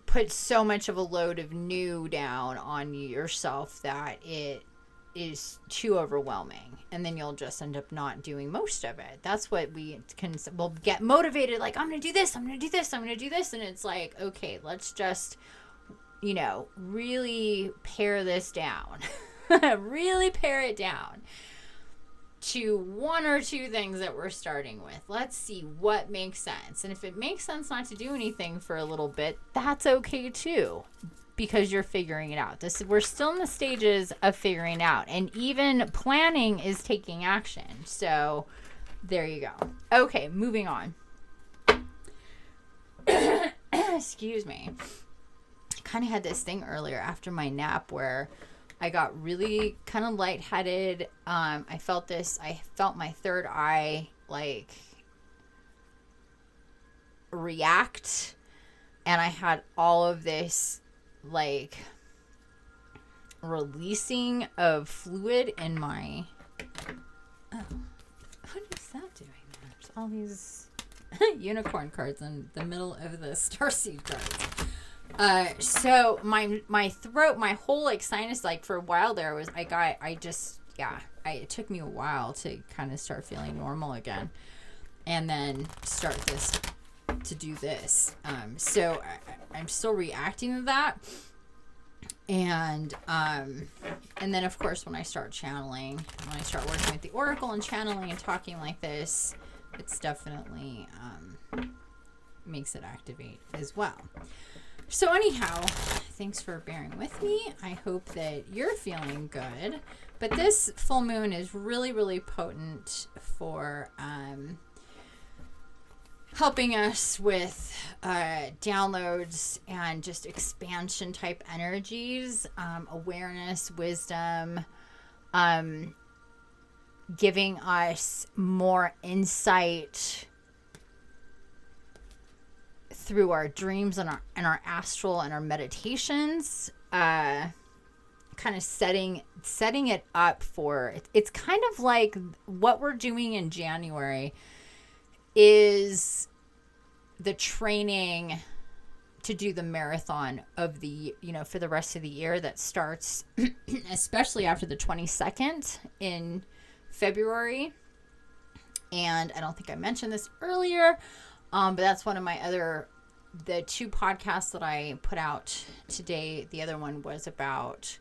put so much of a load of new down on yourself that it is too overwhelming, and then you'll just end up not doing most of it. That's what we'll get motivated, like, I'm gonna do this, I'm gonna do this, I'm gonna do this, and it's like, okay, let's just really pare this down. Really pare it down to one or two things that we're starting with. Let's see what makes sense. And if it makes sense not to do anything for a little bit, that's okay too, because you're figuring it out. We're still in the stages of figuring it out, and even planning is taking action. So there you go. Okay, moving on. Excuse me. I kind of had this thing earlier after my nap where I got really kind of lightheaded. I felt my third eye like react, and I had all of this like releasing of fluid in my, what is that doing there? There's all these unicorn cards in the middle of the Starseed cards. So my throat, my whole like sinus, like for a while there was, it took me a while to kind of start feeling normal again, and then start to do this. So I'm still reacting to that. And then of course, when I start channeling, when I start working with the Oracle and channeling and talking like this, it's definitely, makes it activate as well. So anyhow, thanks for bearing with me. I hope that you're feeling good. But this full moon is really, really potent for helping us with downloads and just expansion type energies, awareness, wisdom, giving us more insight through our dreams and our astral and our meditations, kind of setting it up for, it's kind of like what we're doing in January is the training to do the marathon of the, for the rest of the year that starts especially after the 22nd in February. And I don't think I mentioned this earlier, but that's one of my the two podcasts that I put out today. The other one was about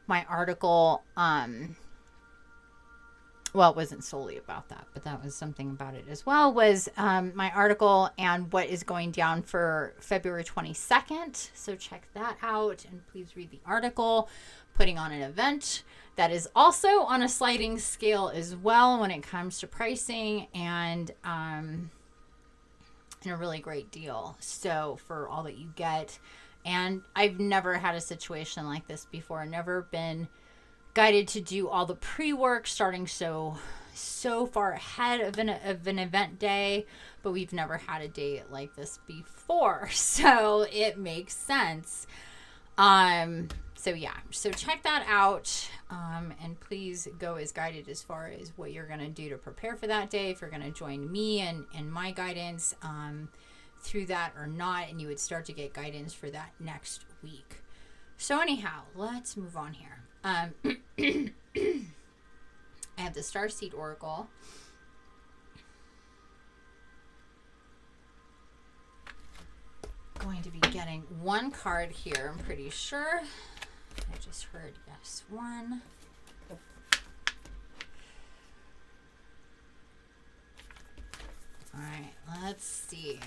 my article well, it wasn't solely about that, but that was something about it as well, was my article and what is going down for February 22nd. So check that out and please read the article. Putting on an event that is also on a sliding scale as well when it comes to pricing, and a really great deal. So for all that you get, and I've never had a situation like this before. Never been guided to do all the pre-work starting so far ahead of an event day, but we've never had a day like this before, so it makes sense. So yeah, so check that out, and please go as guided as far as what you're going to do to prepare for that day, if you're going to join me and my guidance through that or not, and you would start to get guidance for that next week. So anyhow, let's move on here. I have the Starseed Oracle. Going to be getting one card here, I'm pretty sure. I just heard yes, one. All right, let's see.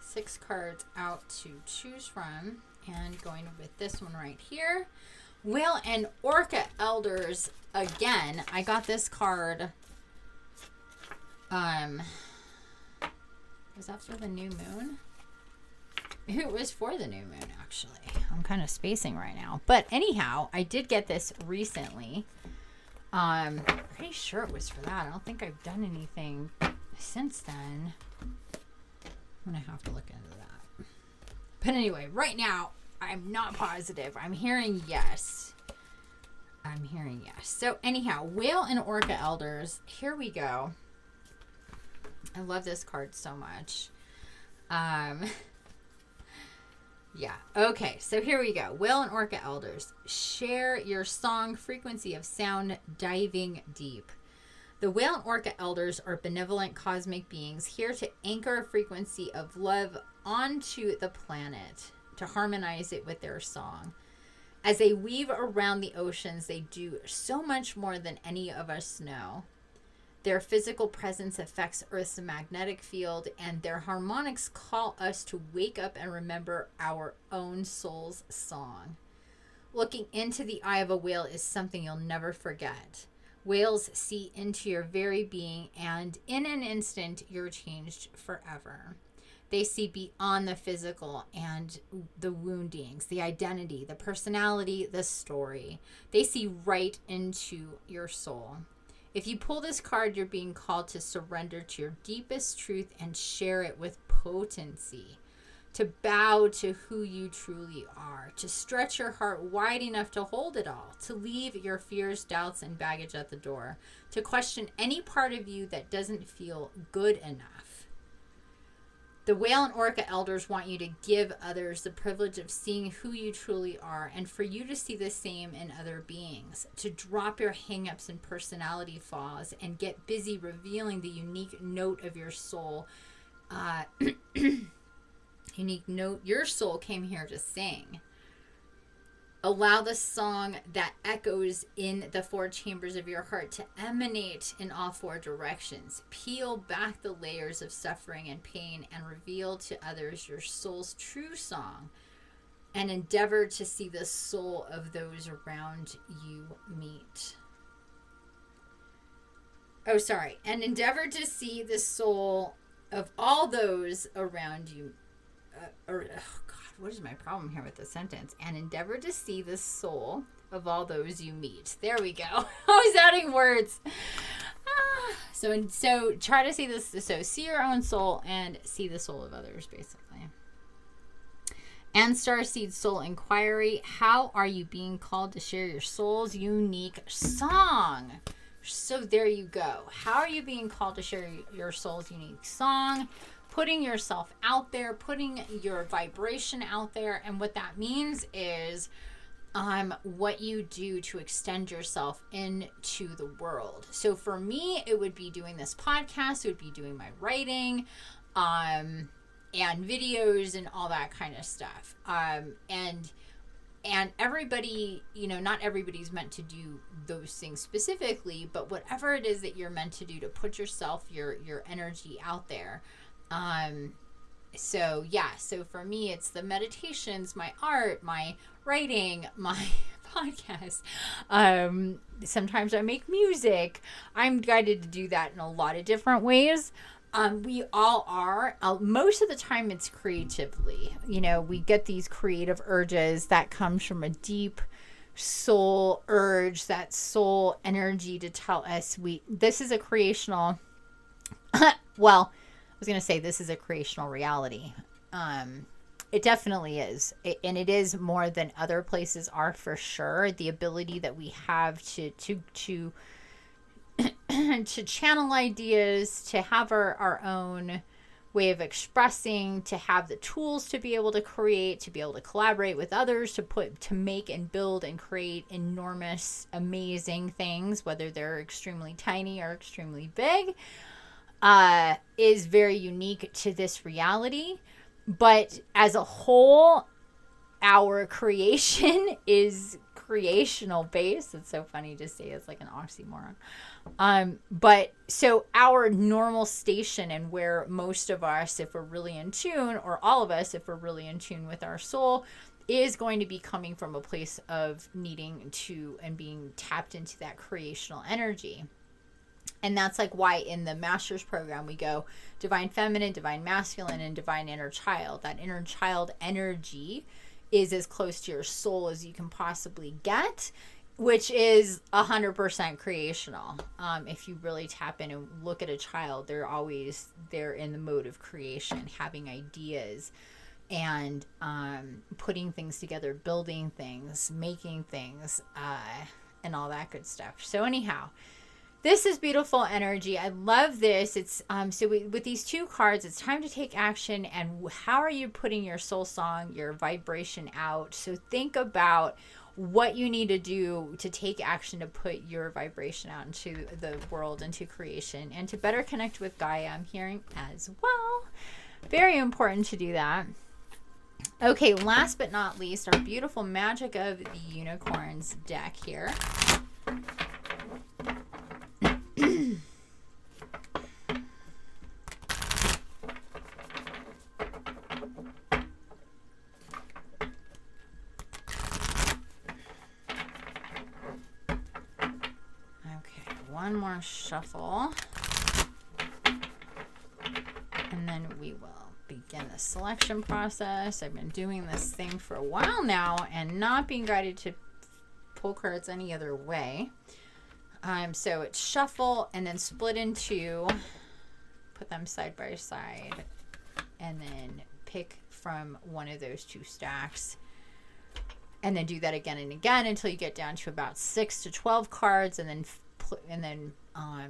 6 cards out to choose from, and going with this one right here. Whale and Orca Elders again. I got this card. Was that for the new moon? It was for the new moon, actually. I'm kind of spacing right now. But anyhow, I did get this recently. Pretty sure it was for that. I don't think I've done anything since then. I'm going to have to look into that. But anyway, right now, I'm not positive. I'm hearing yes. I'm hearing yes. So anyhow, Whale and Orca Elders. Here we go. I love this card so much. Yeah. Okay. So here we go. Whale and Orca Elders. Share your song frequency of sound diving deep. The Whale and Orca Elders are benevolent cosmic beings here to anchor a frequency of love onto the planet, to harmonize it with their song. As they weave around the oceans, they do so much more than any of us know. Their physical presence affects Earth's magnetic field, and their harmonics call us to wake up and remember our own soul's song. Looking into the eye of a whale is something you'll never forget. Whales see into your very being, and in an instant, you're changed forever. They see beyond the physical and the woundings, the identity, the personality, the story. They see right into your soul. If you pull this card, you're being called to surrender to your deepest truth and share it with potency. To bow to who you truly are. To stretch your heart wide enough to hold it all. To leave your fears, doubts, and baggage at the door. To question any part of you that doesn't feel good enough. The Whale and Orca Elders want you to give others the privilege of seeing who you truly are, and for you to see the same in other beings, to drop your hang-ups and personality flaws and get busy revealing the unique note of your soul. Unique note your soul came here to sing. Allow the song that echoes in the 4 chambers of your heart to emanate in all 4 directions. Peel back the layers of suffering and pain and reveal to others your soul's true song, and endeavor to see the soul of those around you meet. And endeavor to see the soul of all those around you. What is my problem here with the sentence? And endeavor to see the soul of all those you meet. There we go. Always adding words. So try to see this. So see your own soul and see the soul of others, basically. And Starseed Soul Inquiry. How are you being called to share your soul's unique song? So there you go. How are you being called to share your soul's unique song? Putting yourself out there, putting your vibration out there. And what that means is what you do to extend yourself into the world. So for me, it would be doing this podcast. It would be doing my writing and videos and all that kind of stuff. And And everybody, not everybody's meant to do those things specifically, but whatever it is that you're meant to do to put yourself, your energy out there. So for me, it's the meditations, my art, my writing, my podcast. Sometimes I make music. I'm guided to do that in a lot of different ways. We all are. Most of the time it's creatively. We get these creative urges that comes from a deep soul urge, that soul energy to tell us this is a creational well, I was going to say this is a creational reality. It definitely is. And it is more than other places are, for sure. The ability that we have to to channel ideas, to have our own way of expressing, to have the tools to be able to create, to be able to collaborate with others, to make and build and create enormous, amazing things, whether they're extremely tiny or extremely big, is very unique to this reality. But as a whole, our creation is creational based. It's so funny to say, it's like an oxymoron. But so our normal station, and where most of us, if we're really in tune, or all of us, if we're really in tune with our soul, is going to be coming from a place of needing to and being tapped into that creational energy. And that's like why in the master's program we go divine feminine, divine masculine, and divine inner child. That inner child energy is as close to your soul as you can possibly get, which is 100% creational. If you really tap in and look at a child, they're in the mode of creation, having ideas and putting things together, building things, making things, and all that good stuff. So anyhow, this is beautiful energy. I love this. It's with these two cards, it's time to take action. And how are you putting your soul song, your vibration out? So think about what you need to do to take action to put your vibration out into the world, into creation, and to better connect with Gaia, I'm hearing as well. Very important to do that. Okay, last but not least, our beautiful Magic of the Unicorns deck here. One more shuffle, and then we will begin the selection process. I've been doing this thing for a while now and not being guided to pull cards any other way. So it's shuffle and then split in two, put them side by side, and then pick from one of those two stacks. And then do that again and again until you get down to about 6 to 12 cards, and then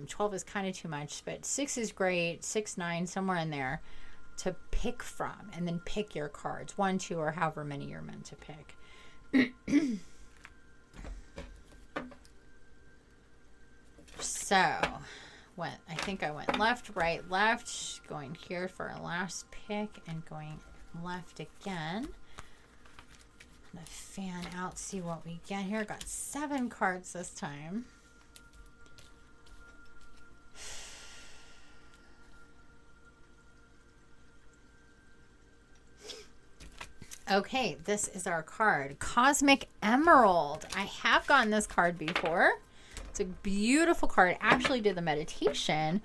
12 is kind of too much, but 6 is great, 6, 9, somewhere in there to pick from, and then pick your cards, 1, 2, or however many you're meant to pick. So I think I went left, right, left, going here for our last pick and going left again. I'm gonna fan out, see what we get here. Got 7 cards this time. Okay, this is our card, Cosmic Emerald. I have gotten this card before. It's a beautiful card. I actually did the meditation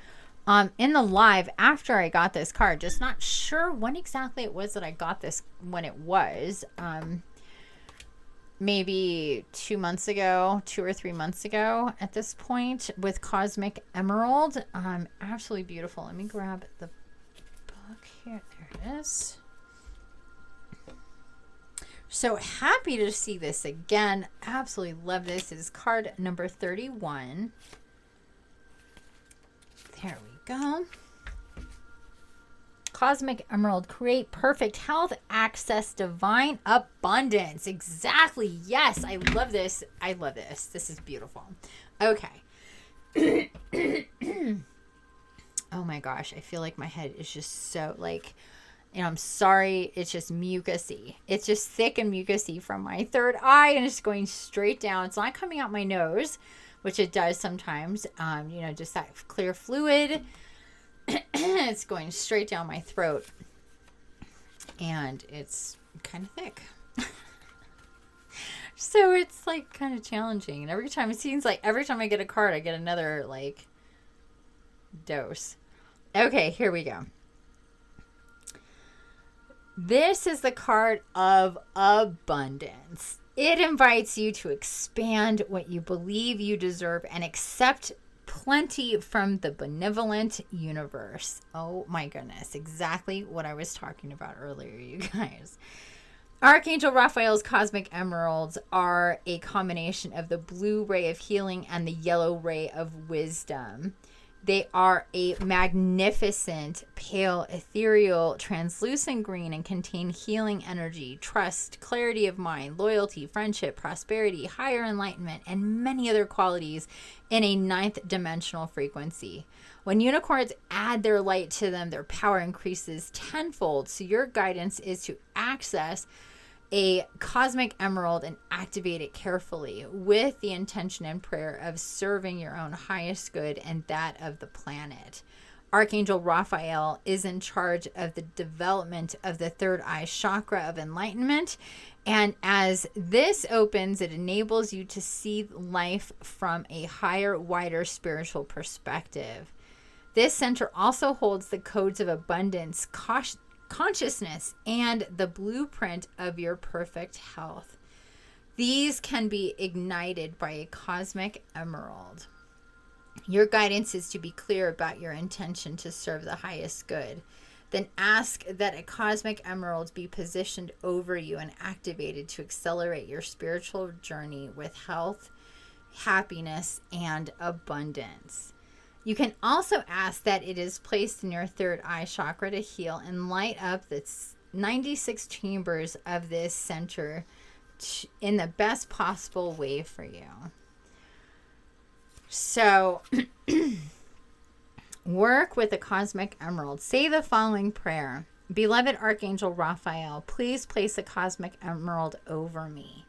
in the live after I got this card. Just not sure when exactly it was that I got this, when it was. Maybe 2 months ago, 2 or 3 months ago at this point, with Cosmic Emerald. Absolutely beautiful. Let me grab the book here. There it is. So happy to see this again. Absolutely love this. This is card number 31. There we go. Cosmic Emerald. Create perfect health, access, divine abundance. Exactly. Yes. I love this. I love this. This is beautiful. Okay. Oh my gosh. I feel like my head is just so like And I'm sorry, it's just mucusy. It's just thick and mucusy from my third eye, and it's going straight down. It's not coming out my nose, which it does sometimes. Just that clear fluid. It's going straight down my throat, and it's kind of thick. So it's like kind of challenging. And every time I get a card, I get another like dose. Okay, here we go. This is the card of abundance. It invites you to expand what you believe you deserve and accept plenty from the benevolent universe. Oh my goodness, exactly what I was talking about earlier, you guys. Archangel Raphael's cosmic emeralds are a combination of the blue ray of healing and the yellow ray of wisdom. They are a magnificent, pale, ethereal, translucent green and contain healing energy, trust, clarity of mind, loyalty, friendship, prosperity, higher enlightenment, and many other qualities in a 9th dimensional frequency. When unicorns add their light to them, their power increases tenfold. So your guidance is to access a cosmic emerald and activate it carefully with the intention and prayer of serving your own highest good and that of the planet. Archangel Raphael is in charge of the development of the third eye chakra of enlightenment. And as this opens, it enables you to see life from a higher, wider spiritual perspective. This center also holds the codes of abundance, consciousness, and the blueprint of your perfect health. These can be ignited by a cosmic emerald. Your guidance is to be clear about your intention to serve the highest good. Then ask that a cosmic emerald be positioned over you and activated to accelerate your spiritual journey with health, happiness, and abundance. You can also ask that it is placed in your third eye chakra to heal and light up the 96 chambers of this center in the best possible way for you. So, work with the cosmic emerald. Say the following prayer. Beloved Archangel Raphael, please place a cosmic emerald over me.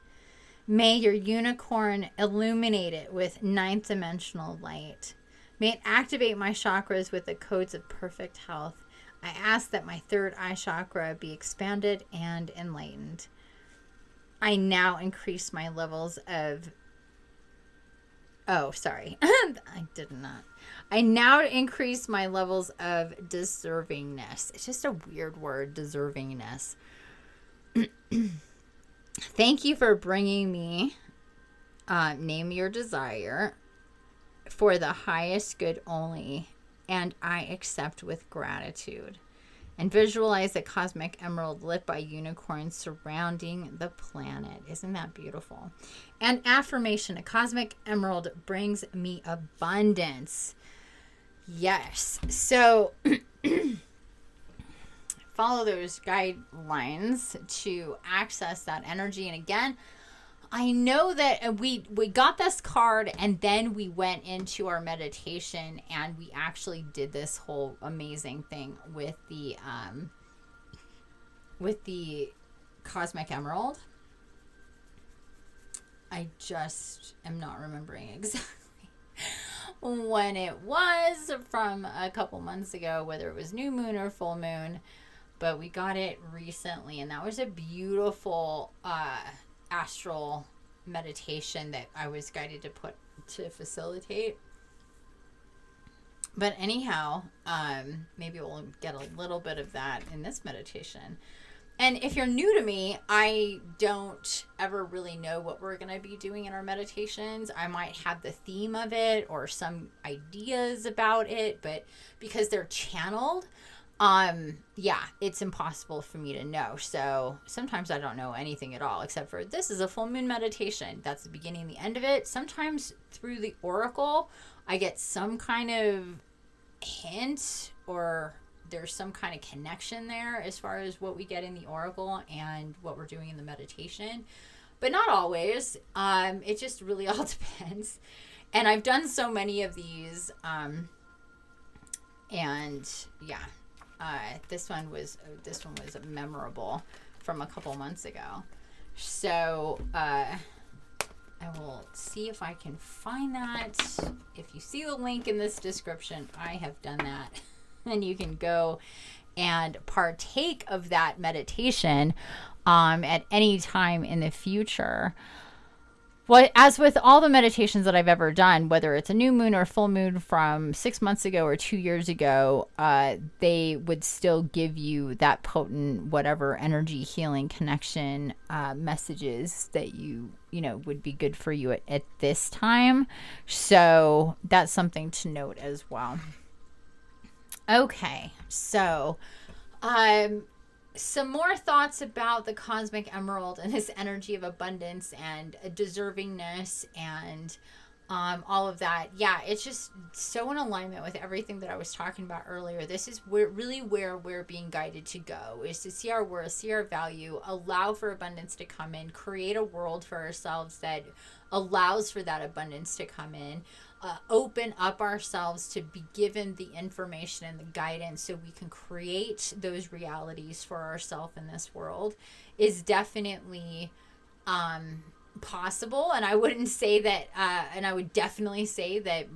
May your unicorn illuminate it with 9th dimensional light. May it activate my chakras with the codes of perfect health. I ask that my third eye chakra be expanded and enlightened. I now increase my levels of... I did not. I now increase my levels of deservingness. It's just a weird word, deservingness. Thank you for bringing me, name your desire, for the highest good only, and I accept with gratitude. And visualize a cosmic emerald lit by unicorns surrounding the planet. Isn't that beautiful? And affirmation, a cosmic emerald brings me abundance. Yes. So follow those guidelines to access that energy. And again, I know that we got this card and then we went into our meditation and we actually did this whole amazing thing with the cosmic emerald. I just am not remembering exactly when it was, from a couple months ago, whether it was new moon or full moon, but we got it recently, and that was a beautiful astral meditation that I was guided to facilitate. But anyhow, maybe we'll get a little bit of that in this meditation. And if you're new to me, I don't ever really know what we're going to be doing in our meditations. I might have the theme of it or some ideas about it, but because they're channeled, it's impossible for me to know. So sometimes I don't know anything at all, except for this is a full moon meditation. That's the beginning and the end of it. Sometimes through the oracle, I get some kind of hint, or there's some kind of connection there as far as what we get in the oracle and what we're doing in the meditation, but not always. It just really all depends. And I've done so many of these, and yeah. This one was memorable from a couple months ago. So I will see if I can find that. If you see the link in this description, I have done that. And you can go and partake of that meditation at any time in the future. Well, as with all the meditations that I've ever done, whether it's a new moon or full moon from 6 months ago or 2 years ago, they would still give you that potent, whatever energy healing connection messages that you know would be good for you at this time. So that's something to note as well. Okay, so some more thoughts about the cosmic emerald and this energy of abundance and deservingness and all of that. Yeah, it's just so in alignment with everything that I was talking about earlier. This is where we're being guided to go, is to see our worth, see our value, allow for abundance to come in, create a world for ourselves that allows for that abundance to come in. Open up ourselves to be given the information and the guidance so we can create those realities for ourselves in this world is definitely possible. And I wouldn't say that, and I would definitely say that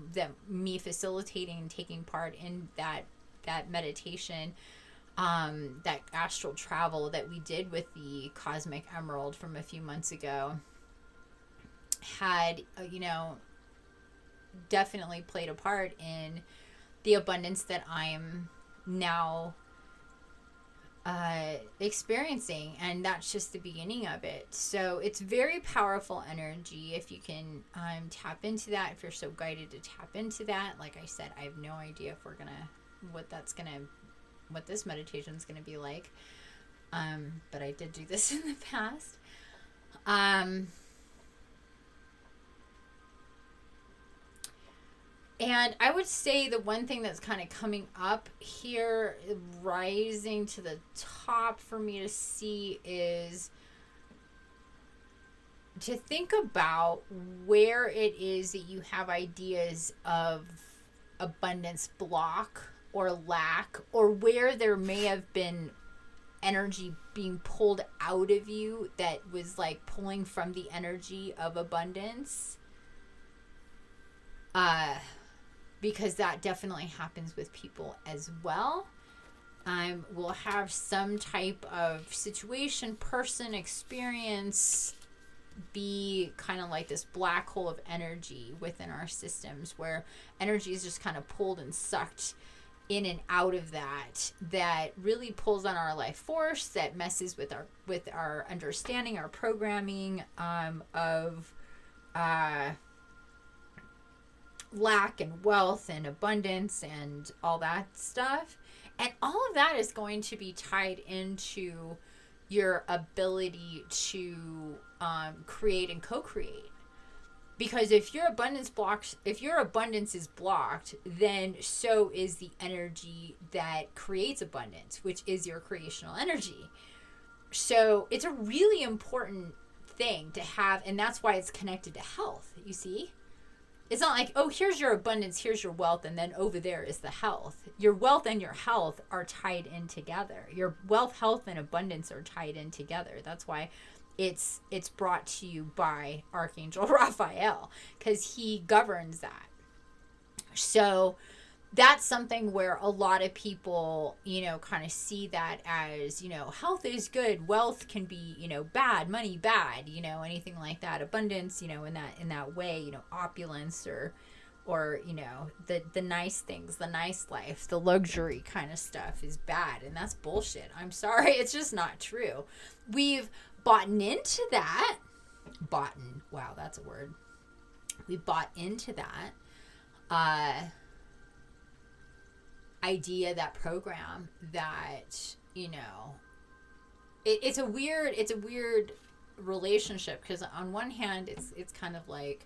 me facilitating and taking part in that meditation, that astral travel that we did with the cosmic emerald from a few months ago had, definitely played a part in the abundance that I'm now experiencing, and that's just the beginning of it. So it's very powerful energy if you can tap into that, if you're so guided to tap into that. Like I said, I have no idea if we're what this meditation is gonna be like, but I did do this in the past. And I would say the one thing that's kind of coming up here, rising to the top for me to see, is to think about where it is that you have ideas of abundance block or lack, or where there may have been energy being pulled out of you that was like pulling from the energy of abundance. Because that definitely happens with people as well. We'll have some type of situation, person, experience be kind of like this black hole of energy within our systems, where energy is just kind of pulled and sucked in and out of that really pulls on our life force, that messes with our understanding, our programming of lack and wealth and abundance and all that stuff. And all of that is going to be tied into your ability to create and co-create. Because if your abundance is blocked, then so is the energy that creates abundance, which is your creational energy. So it's a really important thing to have, and that's why it's connected to health, you see? It's not like, oh, here's your abundance, here's your wealth, and then over there is the health. Your wealth and your health are tied in together. Your wealth, health, and abundance are tied in together. That's why it's brought to you by Archangel Raphael, because he governs that. So that's something where a lot of people, kind of see that as, health is good, wealth can be, bad, money bad, anything like that. Abundance, in that way, opulence or the nice things, the nice life, the luxury kind of stuff is bad. And that's bullshit. I'm sorry. It's just not true. We've bought into that. Wow, that's a word. We bought into that. Idea, that program, that it's a weird relationship, because on one hand it's kind of like,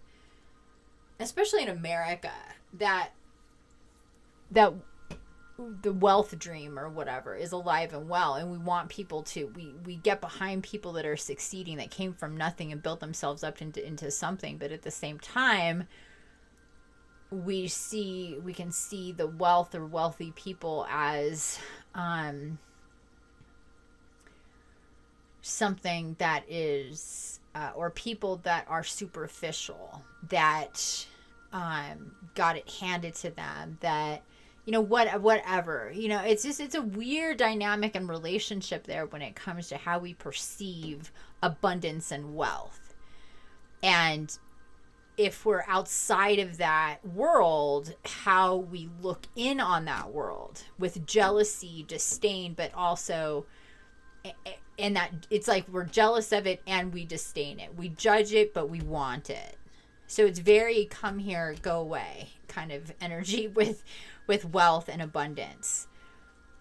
especially in America, that the wealth dream or whatever is alive and well, and we want people to we get behind people that are succeeding, that came from nothing and built themselves up into something. But at the same time, we can see the wealth or wealthy people as something that is or people that are superficial, that got it handed to them, that whatever, it's a weird dynamic and relationship there when it comes to how we perceive abundance and wealth. And if we're outside of that world, how we look in on that world with jealousy, disdain, but also, and that it's like we're jealous of it and we disdain it. We judge it, but we want it. So it's very come here, go away kind of energy with wealth and abundance.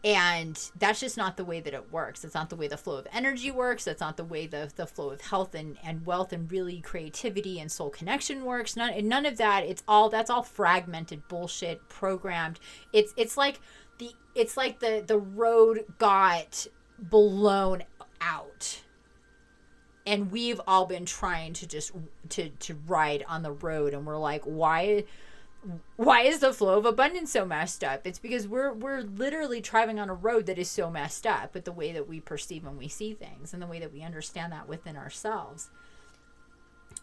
And that's just not the way that it works. It's not the way the flow of energy works. That's not the way the flow of health and wealth and really creativity and soul connection works. None of that. That's all fragmented bullshit, programmed. It's like the road got blown out. And we've all been trying to just to ride on the road, and we're like, why is the flow of abundance so messed up? It's because we're literally driving on a road that is so messed up with the way that we perceive and we see things, and the way that we understand that within ourselves.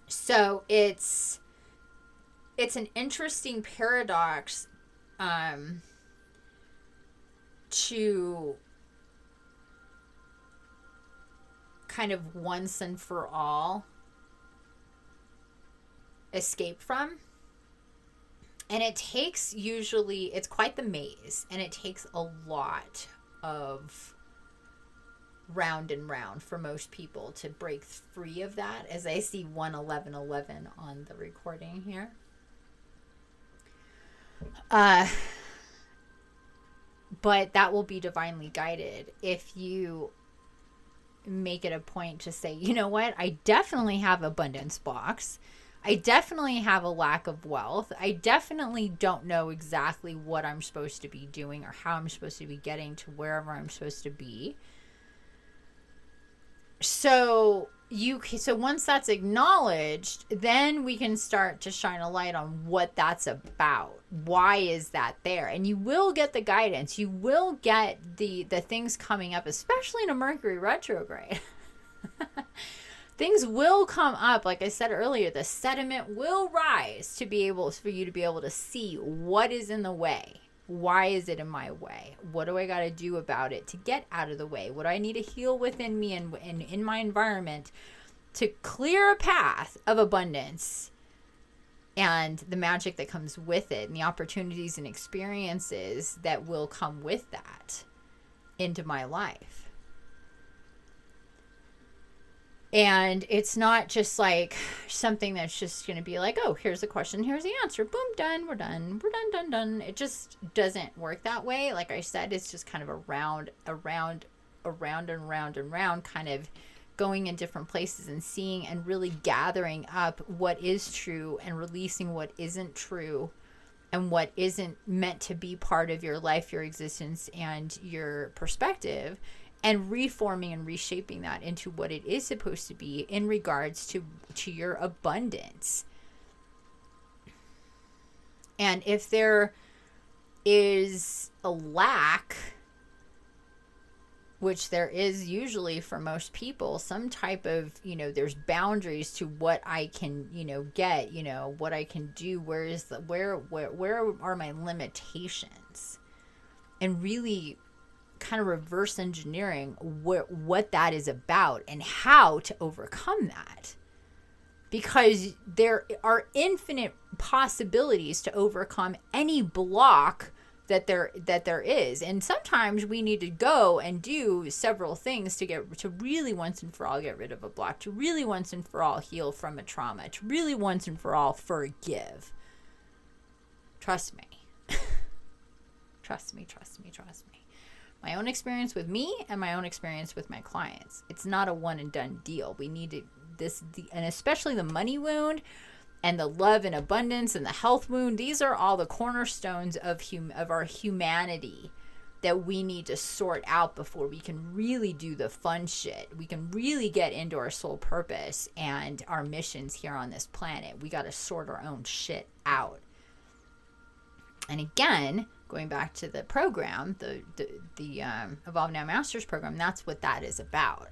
So it's an interesting paradox to kind of once and for all escape from. And it takes it's quite the maze, and it takes a lot of round and round for most people to break free of that, as I see 11111 on the recording here. But that will be divinely guided if you make it a point to say, you know what, I definitely have abundance blocks. I definitely have a lack of wealth. I definitely don't know exactly what I'm supposed to be doing or how I'm supposed to be getting to wherever I'm supposed to be. So once that's acknowledged, then we can start to shine a light on what that's about. Why is that there? And you will get the guidance. You will get the things coming up, especially in a Mercury retrograde. Things will come up. Like I said earlier, the sediment will rise for you to be able to see what is in the way. Why is it in my way? What do I got to do about it to get out of the way? What do I need to heal within me and in my environment to clear a path of abundance and the magic that comes with it, and the opportunities and experiences that will come with that into my life? And it's not just like something that's just going to be like, oh, here's the question, here's the answer, boom, done, we're done, done. It just doesn't work that way. Like I said, it's just kind of around and round, kind of going in different places and seeing and really gathering up what is true and releasing what isn't true and what isn't meant to be part of your life, your existence, and your perspective, and reforming and reshaping that into what it is supposed to be in regards to your abundance. And if there is a lack, which there is usually for most people, some type of, there's boundaries to what I can, get, what I can do, where are my limitations, and really kind of reverse engineering what that is about and how to overcome that, because there are infinite possibilities to overcome any block that there is. And sometimes we need to go and do several things to really once and for all get rid of a block, to really once and for all heal from a trauma, to really once and for all forgive. Trust me. Trust me. My own experience with me and my own experience with my clients. It's not a one and done deal. We need and especially the money wound and the love and abundance and the health wound. These are all the cornerstones of our humanity that we need to sort out before we can really do the fun shit. We can really get into our soul purpose and our missions here on this planet. We got to sort our own shit out. And again, going back to the program, the Evolve Now Masters program, that's what that is about.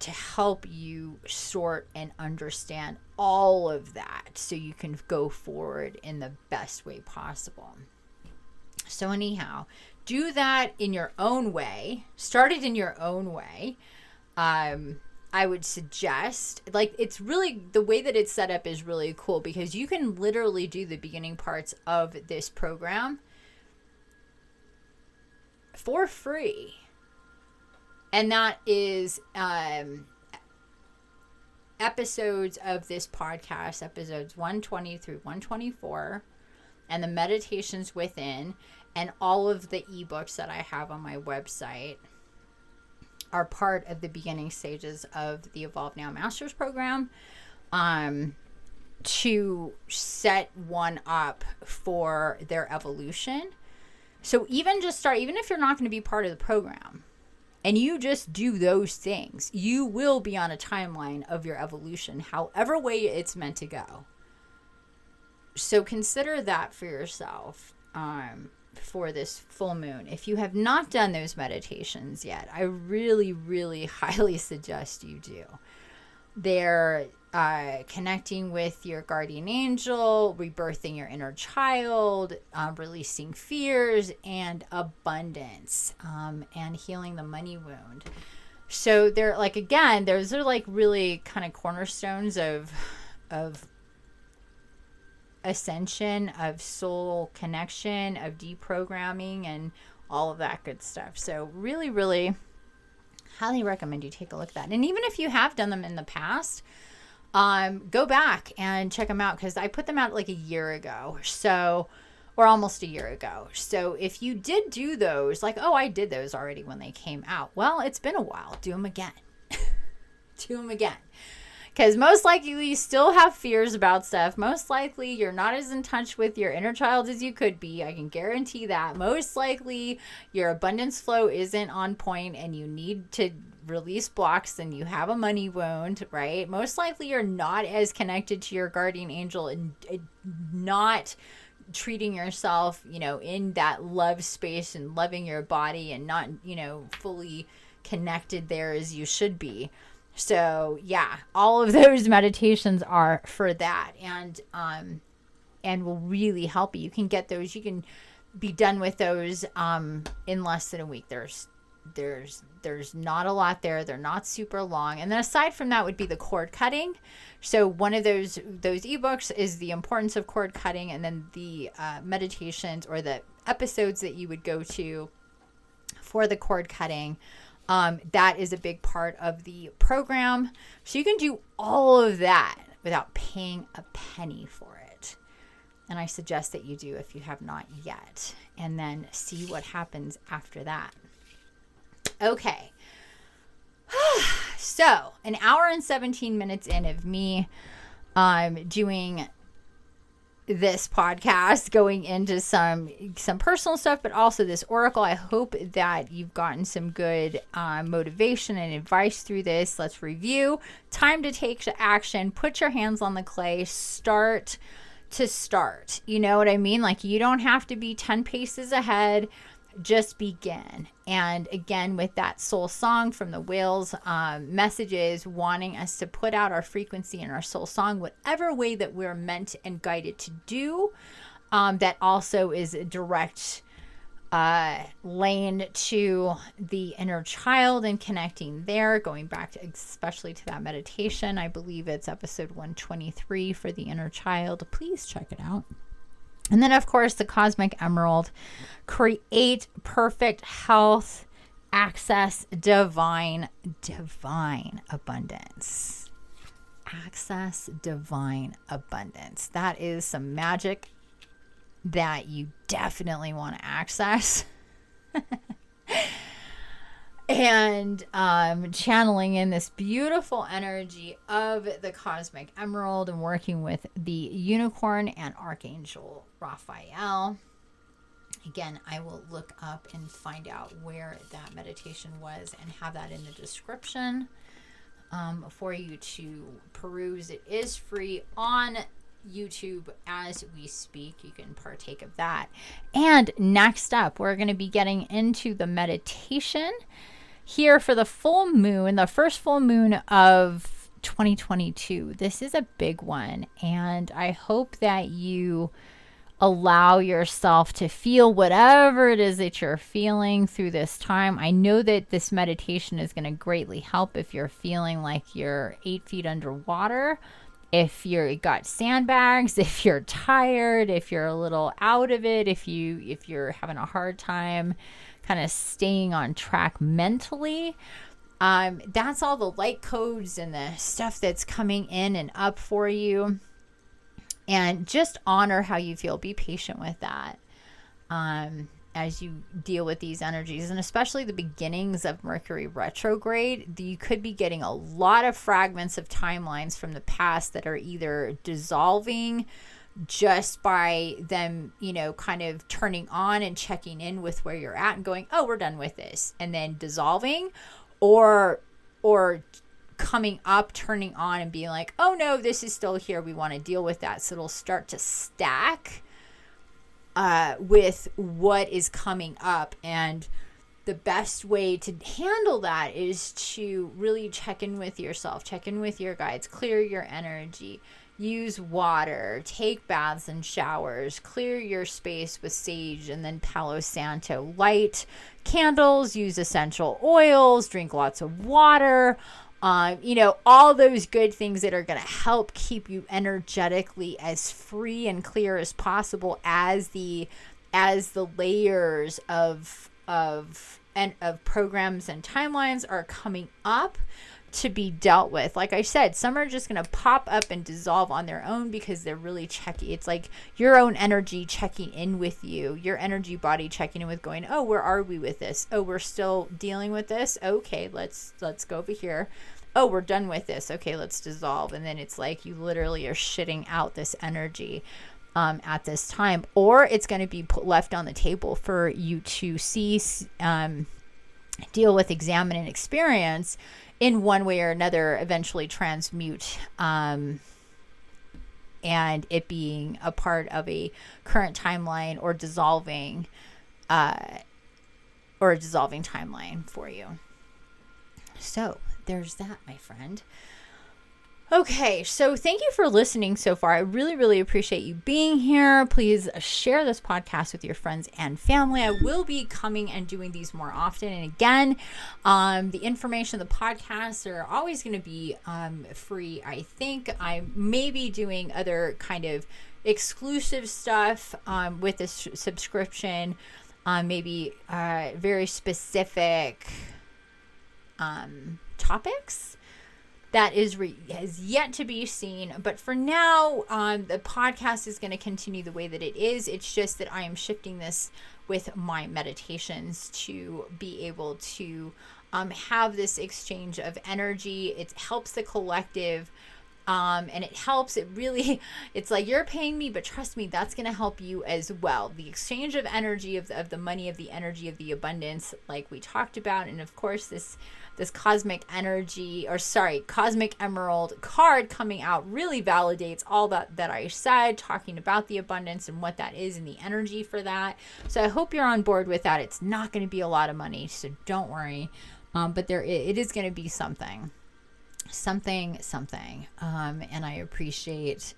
To help you sort and understand all of that so you can go forward in the best way possible. So anyhow, do that in your own way. Start it in your own way. I would suggest, like, it's really, the way that it's set up is really cool because you can literally do the beginning parts of this program for free. And that is episodes of this podcast, episodes 120 through 124, and the meditations within, and all of the ebooks that I have on my website are part of the beginning stages of the Evolve Now Masters program, to set one up for their evolution. So even if you're not going to be part of the program and you just do those things, you will be on a timeline of your evolution, however way it's meant to go. So consider that for yourself. For this full moon. If you have not done those meditations yet, I really, really highly suggest you do. They're connecting with your guardian angel, rebirthing your inner child, releasing fears and abundance, and healing the money wound. So they're like, again, those are like really kind of cornerstones of ascension, of soul connection, of deprogramming, and all of that good stuff. So really, really highly recommend you take a look at that. And even if you have done them in the past, go back and check them out, because I put them out like a year ago, or almost a year ago. So if you did do those, like, oh, I did those already when they came out, well, it's been a while. Do them again. Do them again. Because most likely you still have fears about stuff. Most likely you're not as in touch with your inner child as you could be. I can guarantee that. Most likely your abundance flow isn't on point and you need to release blocks and you have a money wound, right? Most likely you're not as connected to your guardian angel and not treating yourself, in that love space and loving your body and not, fully connected there as you should be. So yeah, all of those meditations are for that, and will really help you. You can get those. You can be done with those in less than a week. There's not a lot there. They're not super long. And then aside from that would be the cord cutting. So one of those ebooks is the importance of cord cutting, and then the meditations or the episodes that you would go to for the cord cutting. That is a big part of the program. So you can do all of that without paying a penny for it. And I suggest that you do if you have not yet. And then see what happens after that. Okay. So, an hour and 17 minutes in of me doing this podcast, going into some personal stuff, but also this oracle. I hope that you've gotten some good motivation and advice through this. Let's review. Time to take action. Put your hands on the clay. Start to start. You know what I mean? Like, you don't have to be 10 paces ahead. Just begin. And again, with that soul song from the whales, messages wanting us to put out our frequency and our soul song, whatever way that we're meant and guided to do, that also is a direct lane to the inner child and connecting there, going back to, especially to that meditation. I believe it's episode 123 for the inner child. Please check it out. And then, of course, the Cosmic Emerald. Create perfect health, access divine abundance. Access divine abundance. That is some magic that you definitely want to access. And channeling in this beautiful energy of the Cosmic Emerald and working with the unicorn and Archangel Raphael. Again, I will look up and find out where that meditation was and have that in the description for you to peruse. It is free on YouTube as we speak. You can partake of that. And next up, we're going to be getting into the meditation here for the full moon, the first full moon of 2022. This is a big one, and I hope that you allow yourself to feel whatever it is that you're feeling through this time. I know that this meditation is going to greatly help if you're feeling like you're 8 feet underwater, if you're got sandbags, if you're tired, if you're a little out of it, if you're having a hard time kind of staying on track mentally. That's all the light codes and the stuff that's coming in and up for you. And just honor how you feel. Be patient with that as you deal with these energies. And especially the beginnings of Mercury Retrograde, you could be getting a lot of fragments of timelines from the past that are either dissolving just by them, kind of turning on and checking in with where you're at and going, oh, we're done with this. And then dissolving or coming up, turning on and being like, oh no, this is still here. We want to deal with that. So it'll start to stack with what is coming up. And the best way to handle that is to really check in with yourself, check in with your guides, clear your energy, use water, take baths and showers, clear your space with sage and then Palo Santo, light candles, use essential oils, drink lots of water. All those good things that are going to help keep you energetically as free and clear as possible as the layers of programs and timelines are coming up to be dealt with. Like I said, some are just going to pop up and dissolve on their own because they're really checking. It's like your own energy checking in with you, your energy body checking in with going, oh, where are we with this? Oh, we're still dealing with this. Okay, let's go over here. Oh, we're done with this. Okay, let's dissolve. And then it's like you literally are shitting out this energy at this time, or it's going to be left on the table for you to see, deal with, examine, and experience in one way or another, eventually transmute, and it being a part of a current timeline or dissolving timeline for you. So there's that, my friend. Okay, so thank you for listening so far. I really, really appreciate you being here. Please share this podcast with your friends and family. I will be coming and doing these more often. And again, the information, the podcasts are always going to be free. I think I may be doing other kind of exclusive stuff with this subscription, maybe very specific topics. That has yet to be seen. But for now, the podcast is going to continue the way that it is. It's just that I am shifting this with my meditations to be able to have this exchange of energy. It helps the collective. And it's like you're paying me, but trust me, that's going to help you as well. The exchange of energy, of the money, of the energy, of the abundance, like we talked about. And of course, this cosmic emerald card coming out really validates all that I said, talking about the abundance and what that is and the energy for that. So I hope you're on board with that. It's not going to be a lot of money, so don't worry. But it is going to be something. And I appreciate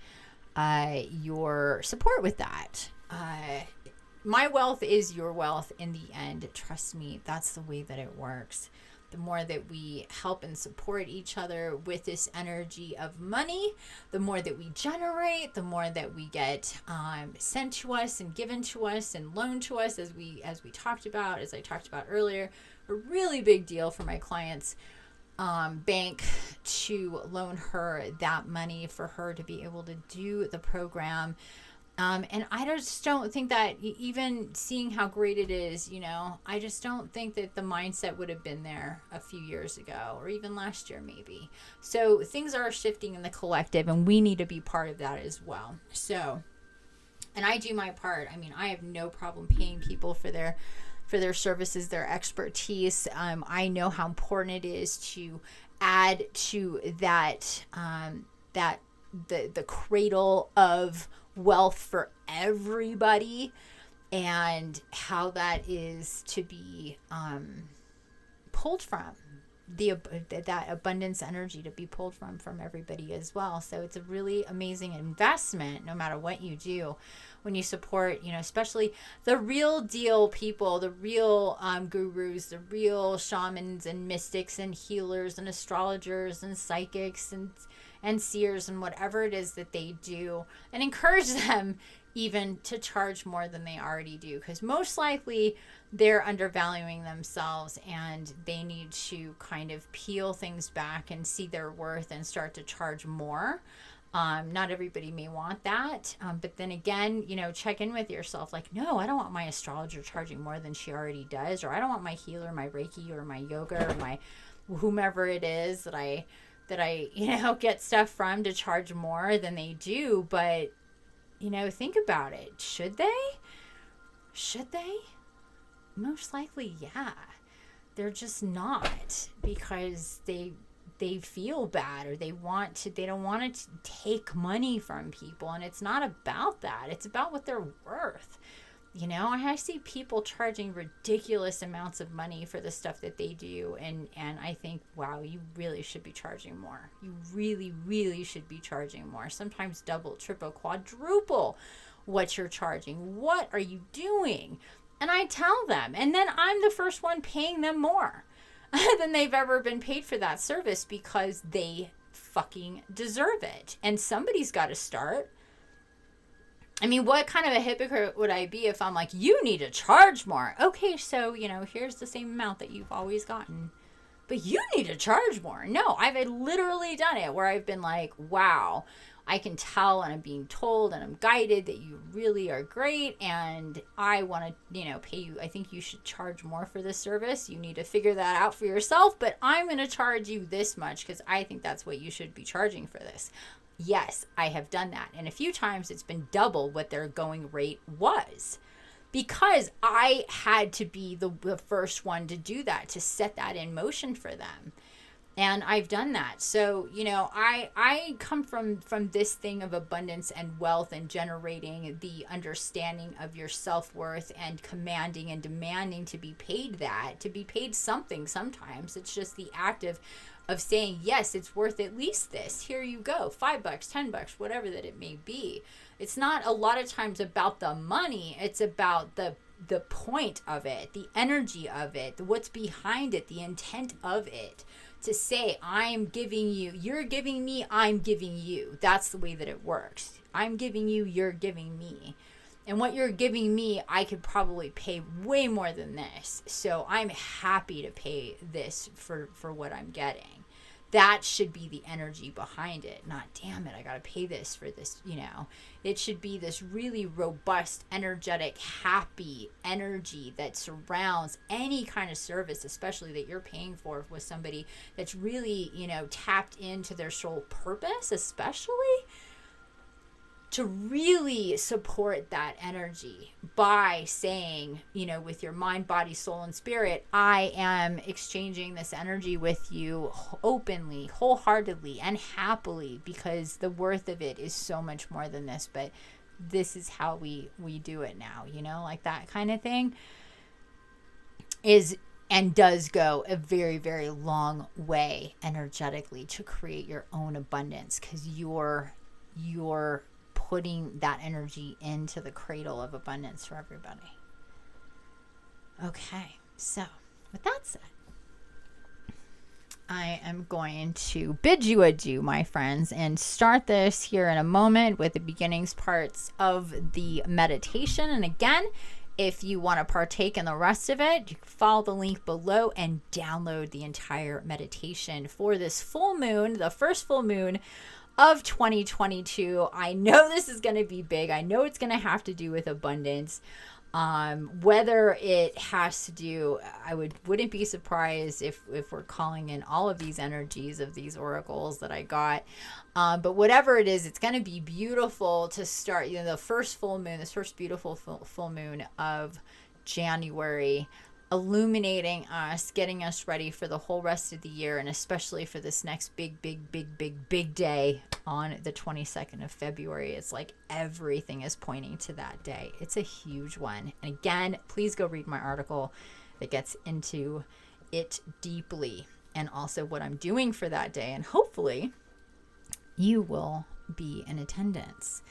your support with that. My wealth is your wealth in the end. Trust me, that's the way that it works. The more that we help and support each other with this energy of money, the more that we generate, the more that we get sent to us and given to us and loaned to us, as I talked about earlier. A really big deal for my clients' bank to loan her that money for her to be able to do the program. And I just don't think that, even seeing how great it is, I just don't think that the mindset would have been there a few years ago or even last year maybe. So things are shifting in the collective, and we need to be part of that as well. So, and I do my part. I mean, I have no problem paying people for their services, their expertise. I know how important it is to add to that the cradle of wealth for everybody, and how that is to be pulled from, that abundance energy to be pulled from everybody as well. So it's a really amazing investment no matter what you do, when you support, especially the real deal people, the real gurus, the real shamans and mystics and healers and astrologers and psychics and seers and whatever it is that they do, and encourage them even to charge more than they already do, because most likely they're undervaluing themselves, and they need to kind of peel things back and see their worth and start to charge more. Not everybody may want that, but then again, check in with yourself, like, no, I don't want my astrologer charging more than she already does, or I don't want my healer, my Reiki, or my yoga, or my whomever it is that I get stuff from to charge more than they do. But think about it. Should they? Most likely, yeah. They're just not, because they feel bad, or they don't want to take money from people. And it's not about that. It's about what they're worth. I see people charging ridiculous amounts of money for the stuff that they do. And I think, wow, you really should be charging more. You really, really should be charging more. Sometimes double, triple, quadruple what you're charging. What are you doing? And I tell them, and then I'm the first one paying them more than they've ever been paid for that service, because they fucking deserve it. And somebody's got to start. I mean, what kind of a hypocrite would I be if I'm like, you need to charge more? Okay, so, here's the same amount that you've always gotten, but you need to charge more. No, I've literally done it where I've been like, wow, I can tell, and I'm being told and I'm guided that you really are great, and I want to, pay you. I think you should charge more for this service. You need to figure that out for yourself, but I'm going to charge you this much because I think that's what you should be charging for this. Yes, I have done that. And a few times it's been double what their going rate was, because I had to be the first one to do that, to set that in motion for them. And I've done that. So, I come from this thing of abundance and wealth, and generating the understanding of your self-worth, and commanding and demanding to be paid that, to be paid something. Sometimes it's just the act of saying, yes, it's worth at least this. Here you go. $5, $10, whatever that it may be. It's not a lot of times about the money. It's about the point of it, the energy of it, what's behind it, the intent of it. To say, I'm giving you, you're giving me, I'm giving you. That's the way that it works. I'm giving you, you're giving me. And what you're giving me, I could probably pay way more than this. So I'm happy to pay this for what I'm getting. That should be the energy behind it. Not, damn it, I got to pay this for this, It should be this really robust, energetic, happy energy that surrounds any kind of service, especially that you're paying for with somebody that's really, tapped into their soul purpose, especially. To really support that energy by saying, with your mind, body, soul, and spirit, I am exchanging this energy with you openly, wholeheartedly, and happily, because the worth of it is so much more than this. But this is how we do it now, like that kind of thing is and does go a very, very long way energetically to create your own abundance, because you're putting that energy into the cradle of abundance for everybody. Okay, so with that said, I am going to bid you adieu, my friends, and start this here in a moment with the beginnings parts of the meditation. And again, if you want to partake in the rest of it, you can follow the link below and download the entire meditation for this full moon, the first full moon of 2022. I know this is going to be big. I know it's going to have to do with abundance. Whether it has to do, I wouldn't be surprised if we're calling in all of these energies of these oracles that I got. But whatever it is, it's going to be beautiful to start, the first full moon, this first beautiful full moon of January. illuminating us, getting us ready for the whole rest of the year, and especially for this next big day on the 22nd of February. It's like everything is pointing to that day. It's a huge one. And again, please go read my article that gets into it deeply, and also what I'm doing for that day. And hopefully you will be in attendance.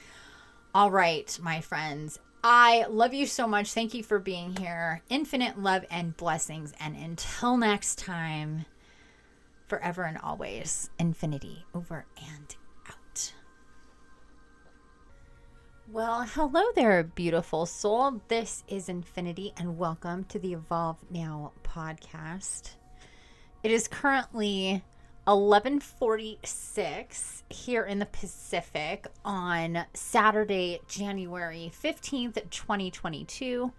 All right, my friends. I love you so much. Thank you for being here. Infinite love and blessings. And until next time, forever and always, infinity over and out. Well, hello there, beautiful soul. This is Infinity, and welcome to the Evolve Now podcast. It is currently 11:46 here in the Pacific on Saturday, January 15th, 2022.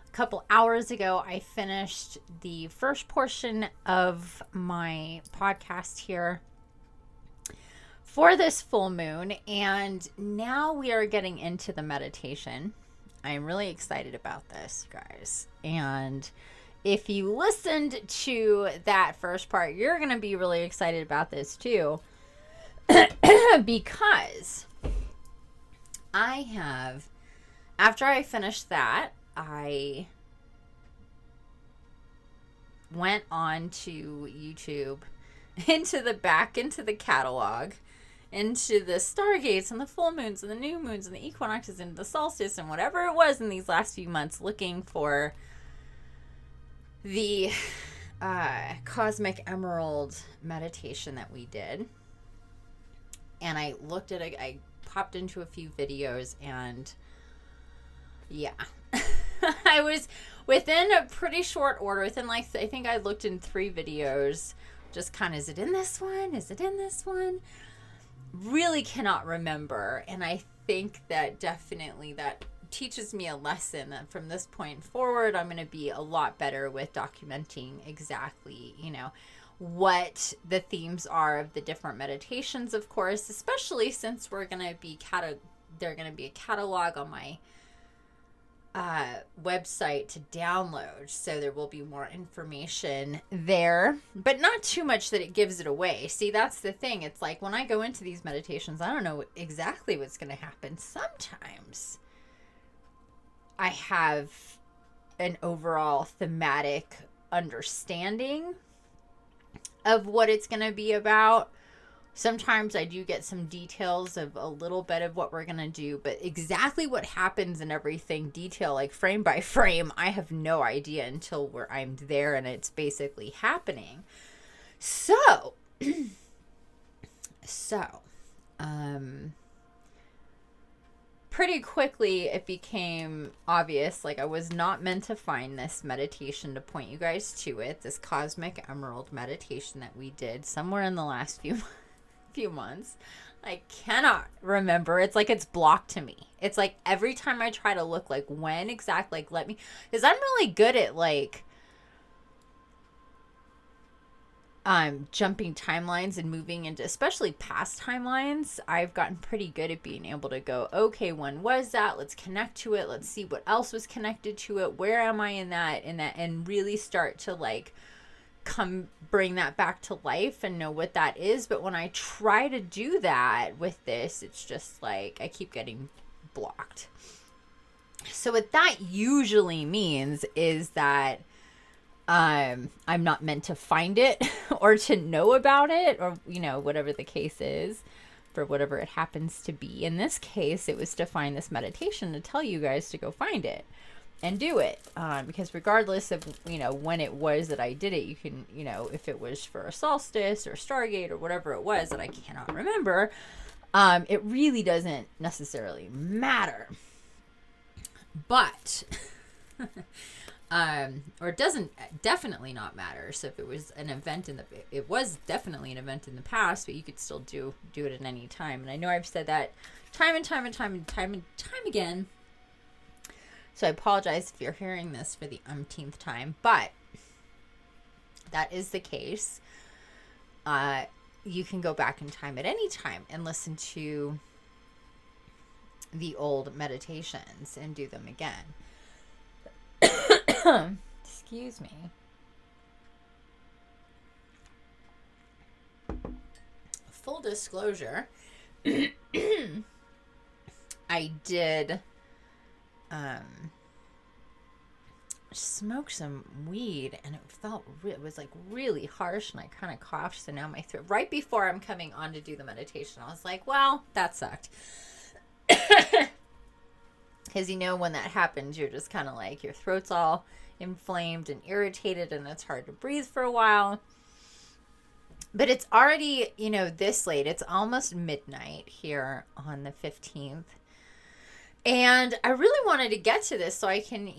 A couple hours ago, I finished the first portion of my podcast here for this full moon, and now we are getting into the meditation. I'm really excited about this, you guys. And if you listened to that first part, you're going to be really excited about this too. Because after I finished that, I went on to YouTube, into the catalog, into the stargates and the full moons and the new moons and the equinoxes and the solstice and whatever it was in these last few months, looking for the Cosmic Emerald meditation that we did. And I looked at it, I popped into a few videos, and yeah. I was within a pretty short order, within I think I looked in 3 videos, just kind of, is it in this one? Is it in this one? Really cannot remember. And I think that definitely that teaches me a lesson that from this point forward, I'm going to be a lot better with documenting exactly, what the themes are of the different meditations, of course, especially since we're going to be they're going to be a catalog on my website to download. So there will be more information there, but not too much that it gives it away. See, that's the thing. It's like when I go into these meditations, I don't know exactly what's going to happen. Sometimes I have an overall thematic understanding of what it's going to be about. Sometimes I do get some details of a little bit of what we're going to do, but exactly what happens and everything, detail, like frame by frame, I have no idea until I'm there and it's basically happening. So, pretty quickly it became obvious, like I was not meant to find this meditation to point you guys to it, this Cosmic Emerald meditation that we did somewhere in the last few months. I cannot remember. It's like it's blocked to me. It's like every time I try to look, like when exactly, like because I'm really good at like jumping timelines and moving into, especially past timelines. I've gotten pretty good at being able to go, okay, when was that? Let's connect to it. Let's see what else was connected to it. Where am I in that, and really start to like bring that back to life and know what that is. But when I try to do that with this, it's just like I keep getting blocked. So what that usually means is that I'm not meant to find it or to know about it, or whatever the case is, for whatever it happens to be. In this case, it was to find this meditation to tell you guys to go find it and do it, because regardless of when it was that I did it, you can if it was for a solstice or Stargate or whatever it was that I cannot remember, it really doesn't necessarily matter. But or it doesn't definitely not matter. So if it was an event it was definitely an event in the past, but you could still do it at any time. And I know I've said that time and time again. So I apologize if you're hearing this for the umpteenth time, but that is the case. You can go back in time at any time and listen to the old meditations and do them again. Excuse me. Full disclosure, I did smoke some weed, and it was like really harsh, and I kind of coughed, so now my throat, right before I'm coming on to do the meditation, I was like, well, that sucked. Because when that happens, you're just kind of like, your throat's all inflamed and irritated, and it's hard to breathe for a while. But it's already, this late. It's almost midnight here on the 15th. And I really wanted to get to this so I can,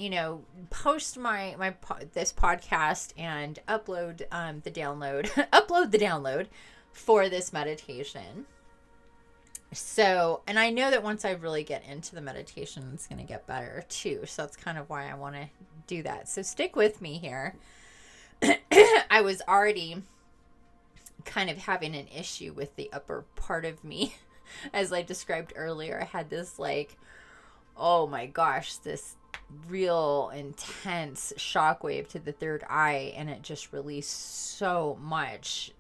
post this podcast and upload the download for this meditation. So, and I know that once I really get into the meditation, it's going to get better too. So that's kind of why I want to do that. So stick with me here. I was already kind of having an issue with the upper part of me. As I described earlier, I had this oh my gosh, this real intense shockwave to the third eye, and it just released so much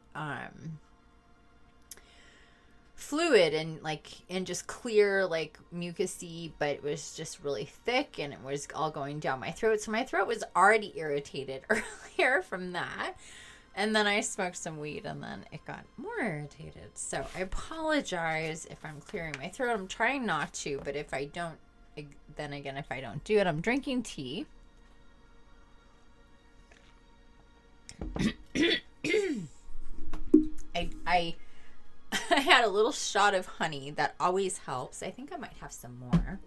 fluid and just clear, mucusy, but it was just really thick, and it was all going down my throat. So my throat was already irritated earlier from that. And then I smoked some weed, and then it got more irritated. So I apologize if I'm clearing my throat. I'm trying not to, but if I don't, then again, if I don't do it, I'm drinking tea. I had a little shot of honey. That always helps. I think I might have some more.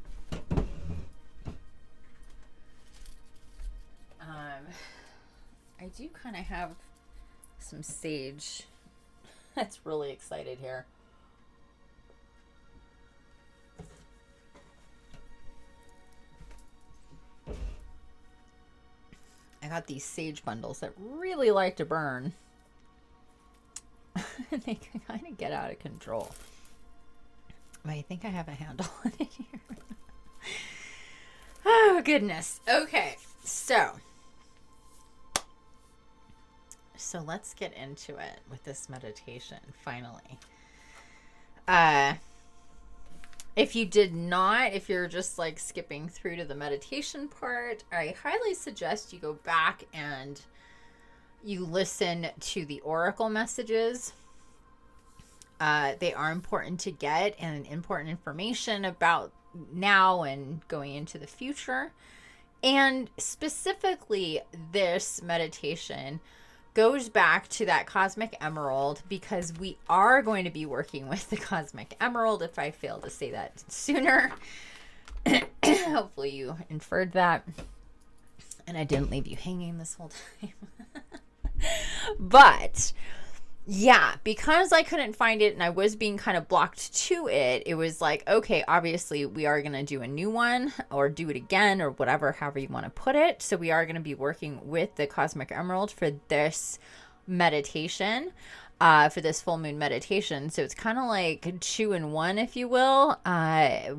I do kind of have some sage. That's really excited here. I got these sage bundles that really like to burn. They can kind of get out of control. But I think I have a handle on it here. Oh, goodness. Okay, so let's get into it with this meditation, finally. If you're just skipping through to the meditation part, I highly suggest you go back and you listen to the oracle messages. They are important to get, and important information about now and going into the future. And specifically, this meditation goes back to that cosmic emerald, because we are going to be working with the cosmic emerald, if I failed to say that sooner. Hopefully you inferred that, and I didn't leave you hanging this whole time. But yeah, because I couldn't find it and I was being kind of blocked to it, it was like, okay, obviously we are going to do a new one, or do it again, or whatever, however you want to put it. So we are going to be working with the cosmic emerald for this meditation, for this full moon meditation. So it's kind of like 2 in 1, if you will,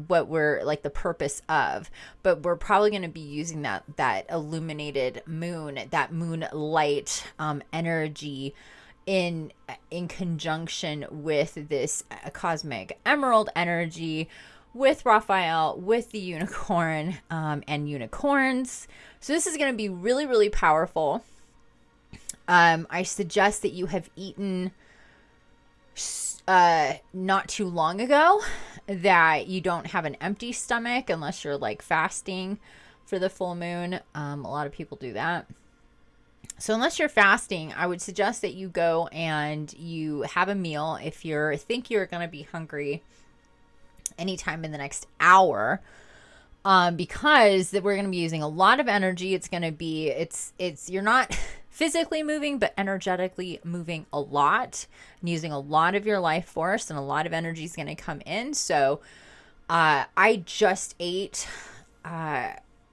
what we're the purpose of, but we're probably going to be using that illuminated moon, that moonlight energy in conjunction with this cosmic emerald energy, with Raphael, with the unicorn, and unicorns. So this is going to be really, really powerful. I suggest that you have eaten not too long ago, that you don't have an empty stomach unless you're fasting for the full moon. A lot of people do that. So unless you're fasting, I would suggest that you go and you have a meal if you think you're going to be hungry anytime in the next hour, because we're going to be using a lot of energy. It's going to be, you're not physically moving, but energetically moving a lot and using a lot of your life force, and a lot of energy is going to come in. So I just ate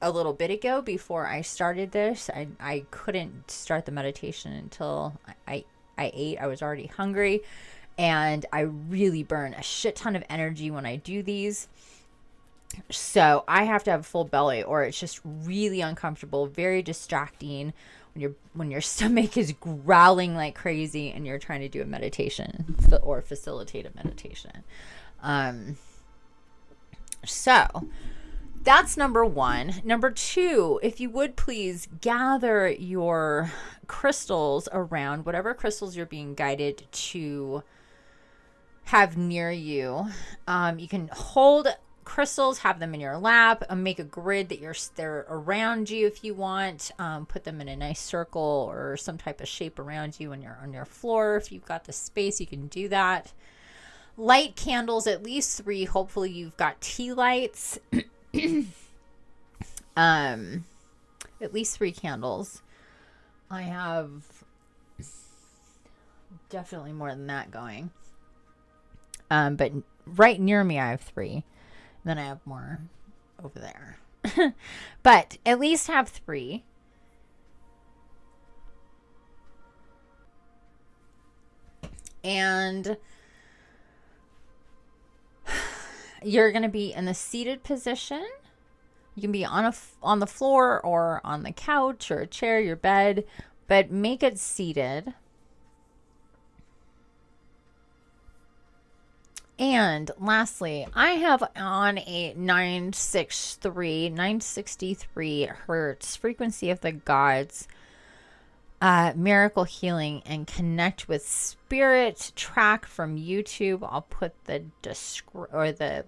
a little bit ago before I started this. I couldn't start the meditation until I ate. I was already hungry, and I really burn a shit ton of energy when I do these. So I have to have full belly, or it's just really uncomfortable, very distracting when your stomach is growling like crazy and you're trying to do a meditation or facilitate a meditation. So that's number one. Number two, if you would please gather your crystals around, whatever crystals you're being guided to have near you. You can hold crystals, have them in your lap, make a grid that they're around you if you want. Put them in a nice circle or some type of shape around you when you're on your floor. If you've got the space, you can do that. Light candles, at least 3. Hopefully you've got tea lights. At least 3 candles. I have definitely more than that going. But right near me, I have 3. Then I have more over there. But at least have 3. And you're going to be in the seated position. You can be on the floor or on the couch or a chair, your bed, but make it seated. And lastly, I have on a 963 hertz frequency of the gods, miracle healing and connect with spirit track from YouTube. I'll put the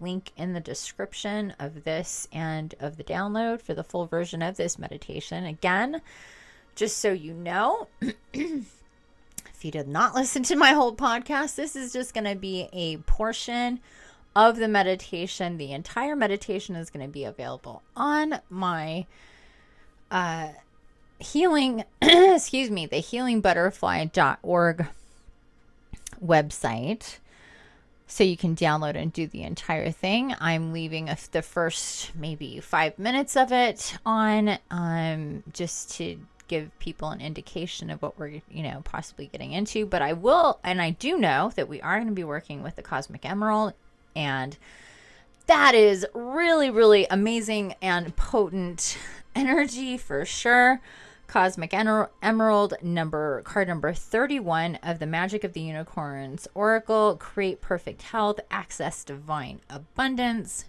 link in the description of this and of the download for the full version of this meditation. Again, just so you know, if you did not listen to my whole podcast, this is just going to be a portion of the meditation. The entire meditation is going to be available on my the healingbutterfly.org website, so you can download and do the entire thing. I'm leaving the first maybe 5 minutes of it on, just to give people an indication of what we're possibly getting into. But I do know that we are going to be working with the Cosmic Emerald, and that is really, really amazing and potent energy for sure. Cosmic Emerald, card number 31 of the Magic of the Unicorns Oracle. Create perfect health, access divine abundance.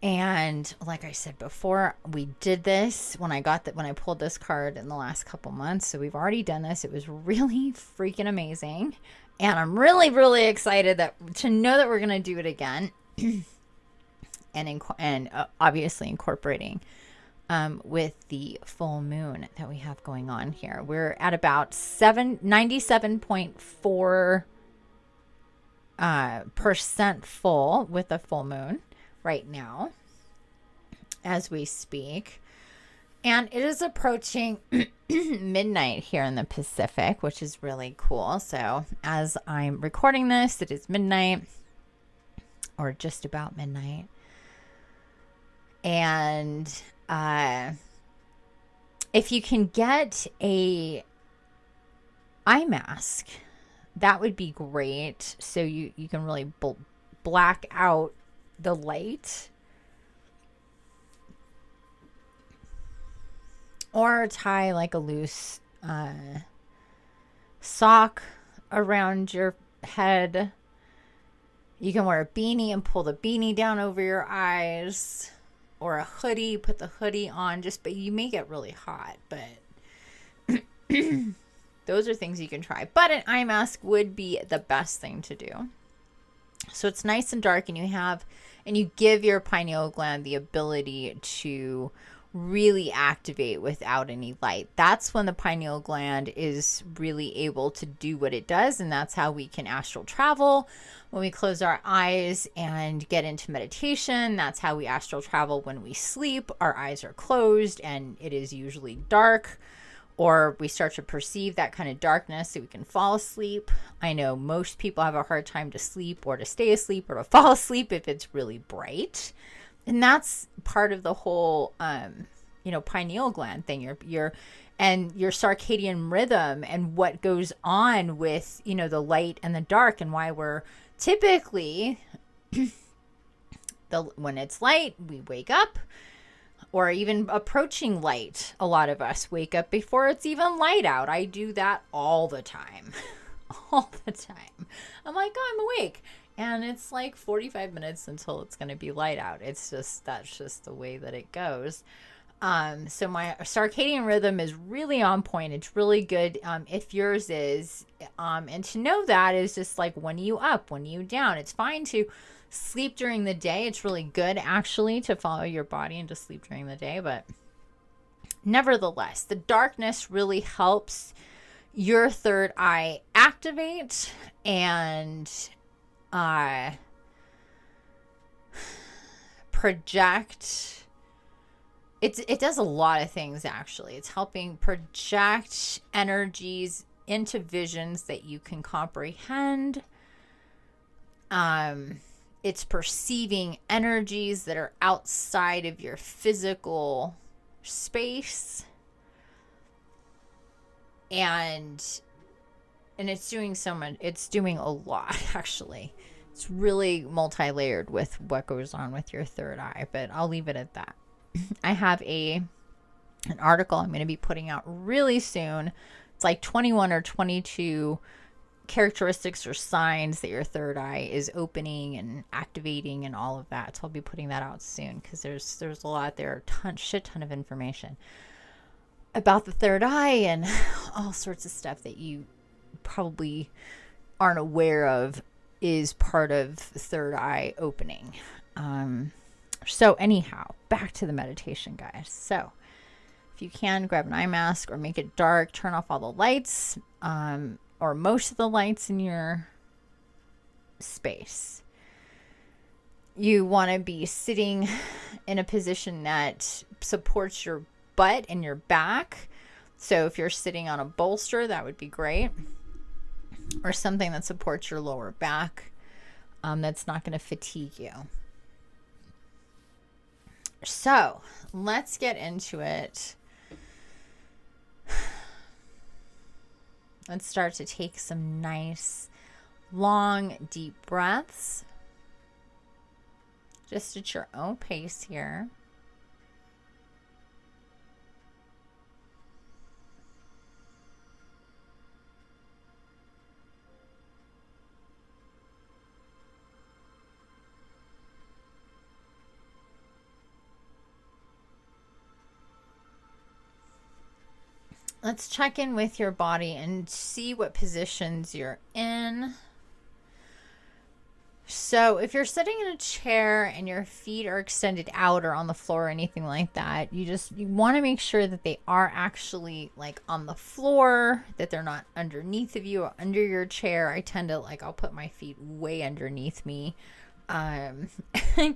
And like I said before, we did this when I pulled this card in the last couple months. So we've already done this. It was really freaking amazing. And I'm really, really excited to know that we're going to do it again. and obviously incorporating with the full moon that we have going on here. We're at about 97.4 percent full with the full moon right now as we speak. And it is approaching midnight here in the Pacific, which is really cool. So as I'm recording this, it is midnight, or just about midnight. And if you can get a eye mask, that would be great. So you can really black out the light. Or tie like a loose sock around your head. You can wear a beanie and pull the beanie down over your eyes. Or a hoodie, put the hoodie on, but you may get really hot, but those are things you can try. But an eye mask would be the best thing to do. So it's nice and dark, and you give your pineal gland the ability to really activate without any light. That's when the pineal gland is really able to do what it does, and that's how we can astral travel. When we close our eyes and get into meditation, that's how we astral travel when we sleep. Our eyes are closed and it is usually dark, or we start to perceive that kind of darkness so we can fall asleep. I know most people have a hard time to sleep or to stay asleep or to fall asleep if it's really bright. And that's part of the whole, pineal gland thing. Your circadian rhythm and what goes on with, the light and the dark, and why we're typically when it's light, we wake up, or even approaching light. A lot of us wake up before it's even light out. I do that all the time. All the time. I'm like, oh, I'm awake. And it's like 45 minutes until it's going to be light out. That's just the way that it goes. So my circadian rhythm is really on point. It's really good. If yours is, and to know that is just like, when are you up, when are you down? It's fine to sleep during the day. It's really good actually to follow your body and to sleep during the day. But nevertheless, the darkness really helps your third eye activate and project. It does a lot of things actually. It's helping project energies into visions that you can comprehend. It's perceiving energies that are outside of your physical space. And it's doing so much. It's doing a lot, actually. It's really multi-layered with what goes on with your third eye, but I'll leave it at that. I have an article I'm going to be putting out really soon. It's like 21 or 22 characteristics or signs that your third eye is opening and activating and all of that. So I'll be putting that out soon because there's a lot there, shit ton of information about the third eye and all sorts of stuff that you probably aren't aware of is part of third eye opening. So anyhow, back to the meditation, guys. So if you can, grab an eye mask or make it dark, turn off all the lights, or most of the lights in your space. You want to be sitting in a position that supports your butt and your back. So if you're sitting on a bolster, that would be great. Or something that supports your lower back, that's not going to fatigue you. So let's get into it. Let's start to take some nice, long, deep breaths. Just at your own pace here. Let's check in with your body and see what positions you're in. So if you're sitting in a chair and your feet are extended out or on the floor or anything like that, you want to make sure that they are actually like on the floor, that they're not underneath of you or under your chair. I tend to I'll put my feet way underneath me, and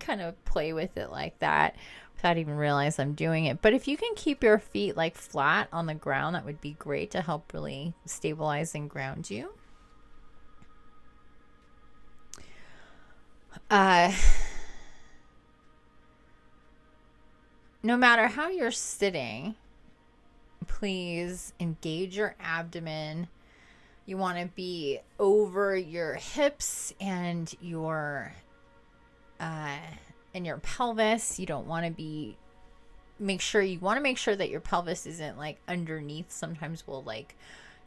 kind of play with it like that without even realize I'm doing it. But if you can keep your feet flat on the ground, that would be great to help really stabilize and ground you. No matter how you're sitting, please engage your abdomen. You want to be over your hips and your pelvis. You don't want to be make sure that your pelvis isn't underneath. Sometimes we'll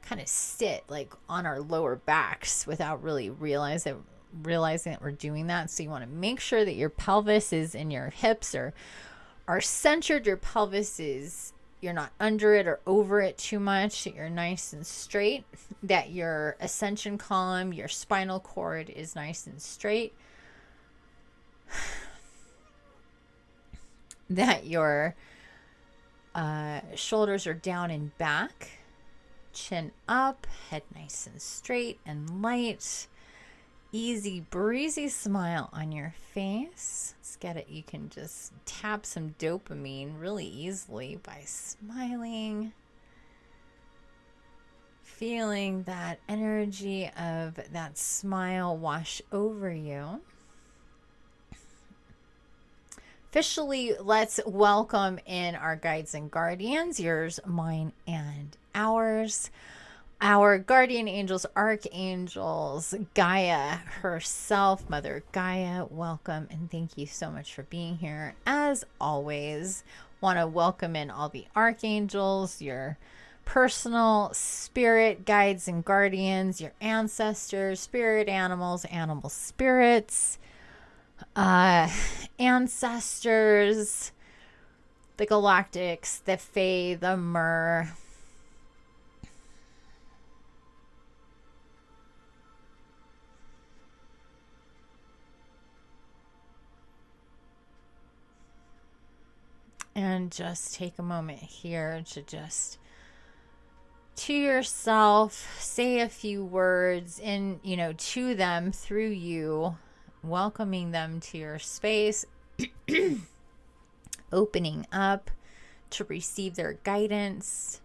kind of sit on our lower backs without really realizing that we're doing that. So you want to make sure that your pelvis is in your hips or are centered. Your pelvis is, you're not under it or over it too much, that you're nice and straight, that your ascension column, your spinal cord is nice and straight, that your shoulders are down and back, chin up, head nice and straight and light, easy breezy smile on your face. Let's get it. You can just tap some dopamine really easily by smiling, feeling that energy of that smile wash over you. Officially, let's welcome in our guides and guardians, yours, mine, and ours. our guardian angels, archangels, Gaia herself, Mother Gaia, welcome and thank you so much for being here. As always, want to welcome in all the archangels, your personal spirit guides and guardians, your ancestors, spirit animals, animal spirits, ancestors, the galactics, the fae, the mer. And just take a moment here to just to yourself say a few words in, to them through you, welcoming them to your space, opening up to receive their guidance.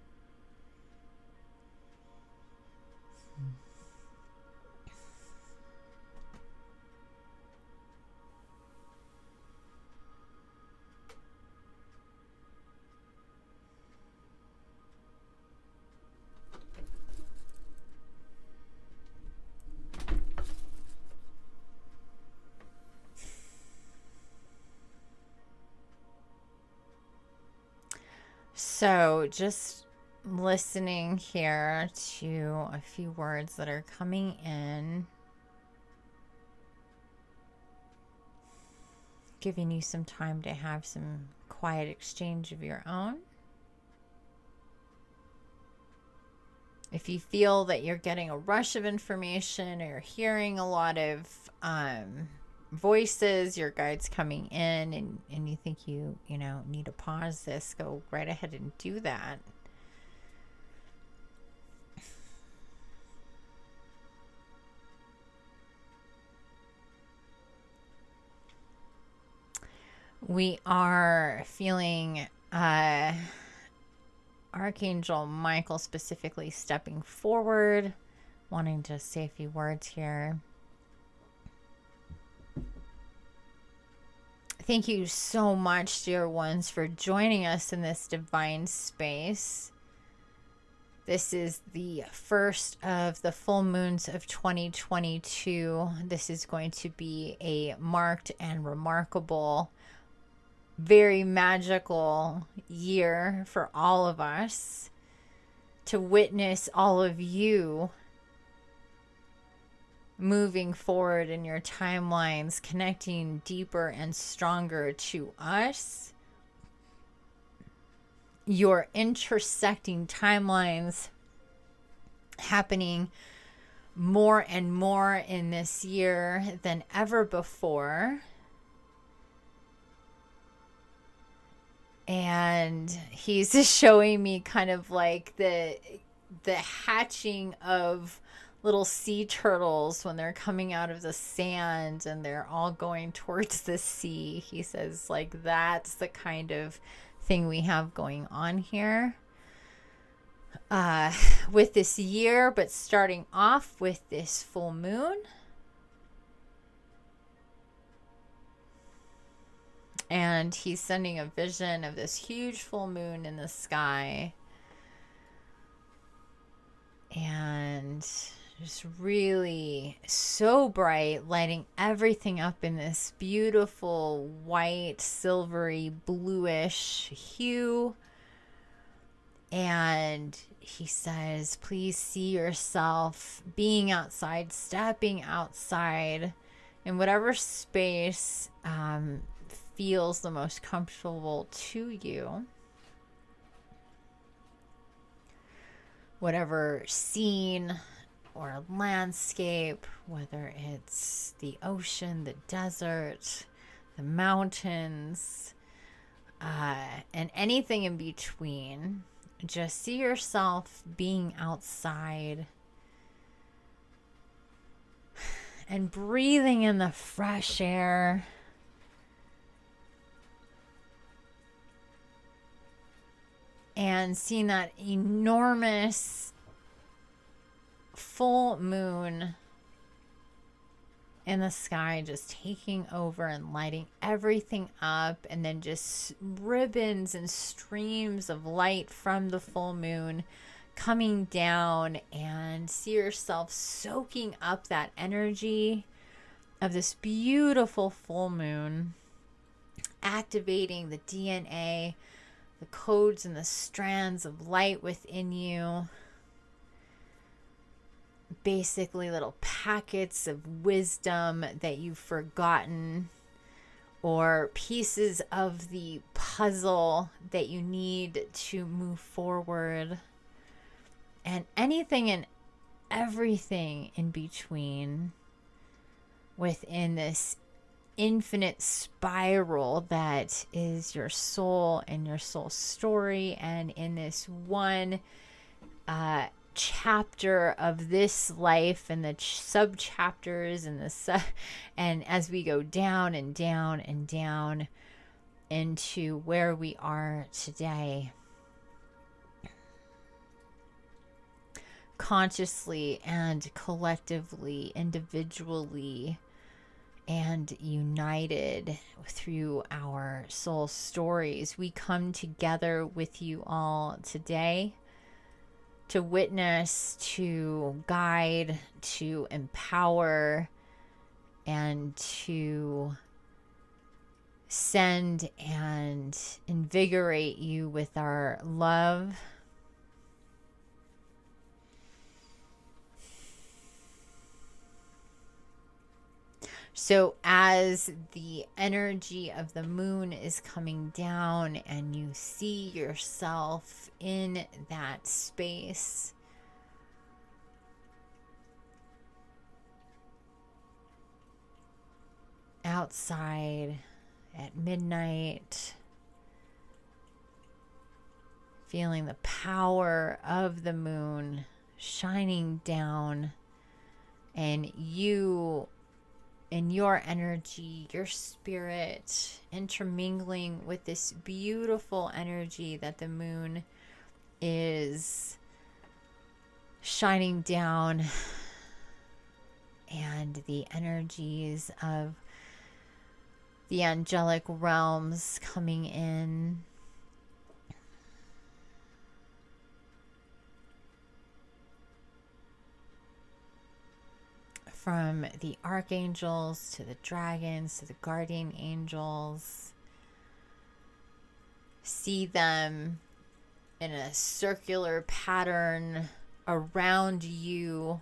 So just listening here to a few words that are coming in, giving you some time to have some quiet exchange of your own. If you feel that you're getting a rush of information or you're hearing a lot of voices, your guides coming in, and you think you need to pause this, go right ahead and do that. We are feeling Archangel Michael specifically stepping forward, wanting to say a few words here. Thank you so much, dear ones, for joining us in this divine space. This is the first of the full moons of 2022. This is going to be a marked and remarkable, very magical year for all of us to witness all of you moving forward in your timelines, connecting deeper and stronger to us. Your intersecting timelines happening more and more in this year than ever before. And he's just showing me kind of like the hatching of little sea turtles when they're coming out of the sand and they're all going towards the sea. He says, like, that's the kind of thing we have going on here with this year, but starting off with this full moon. And he's sending a vision of this huge full moon in the sky. And just really so bright, lighting everything up in this beautiful white, silvery, bluish hue. And he says, please see yourself being outside, stepping outside in whatever space feels the most comfortable to you. Whatever scene or landscape, whether it's the ocean, the desert, the mountains, and anything in between. Just see yourself being outside and breathing in the fresh air. And seeing that enormous full moon in the sky just taking over and lighting everything up, and then just ribbons and streams of light from the full moon coming down, and see yourself soaking up that energy of this beautiful full moon, activating the DNA, the codes and the strands of light within you. Basically little packets of wisdom that you've forgotten, or pieces of the puzzle that you need to move forward, and anything and everything in between within this infinite spiral that is your soul and your soul story. And in this one chapter of this life, and the sub chapters and and as we go down and down and down into where we are today, consciously and collectively, individually and united through our soul stories, we come together with you all today to witness, to guide, to empower, and to send and invigorate you with our love. So as the energy of the moon is coming down and you see yourself in that space, outside at midnight, feeling the power of the moon shining down, and you in your energy, your spirit, intermingling with this beautiful energy that the moon is shining down, and the energies of the angelic realms coming in. From the archangels to the dragons to the guardian angels. See them in a circular pattern around you.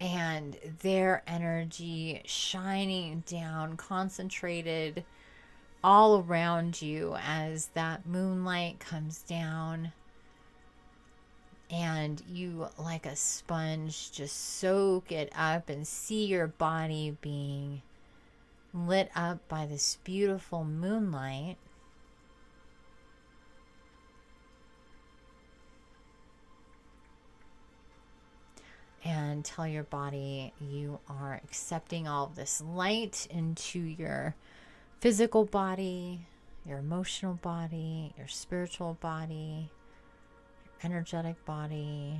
And their energy shining down, concentrated all around you as that moonlight comes down. And you, like a sponge, just soak it up and see your body being lit up by this beautiful moonlight. And tell your body you are accepting all of this light into your physical body, your emotional body, your spiritual body, energetic body.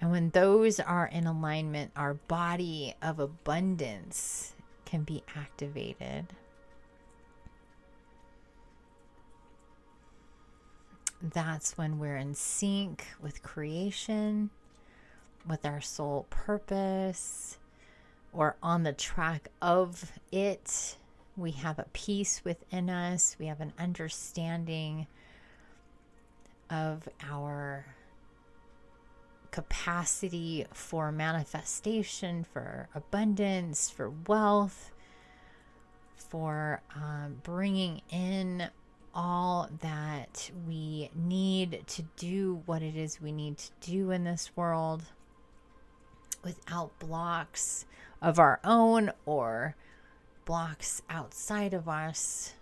And when those are in alignment, our body of abundance can be activated. That's when we're in sync with creation, with our soul purpose, or on the track of it. We have a peace within us. We have an understanding of our capacity for manifestation, for abundance, for wealth, for bringing in all that we need to do what it is we need to do in this world, without blocks of our own or blocks outside of us.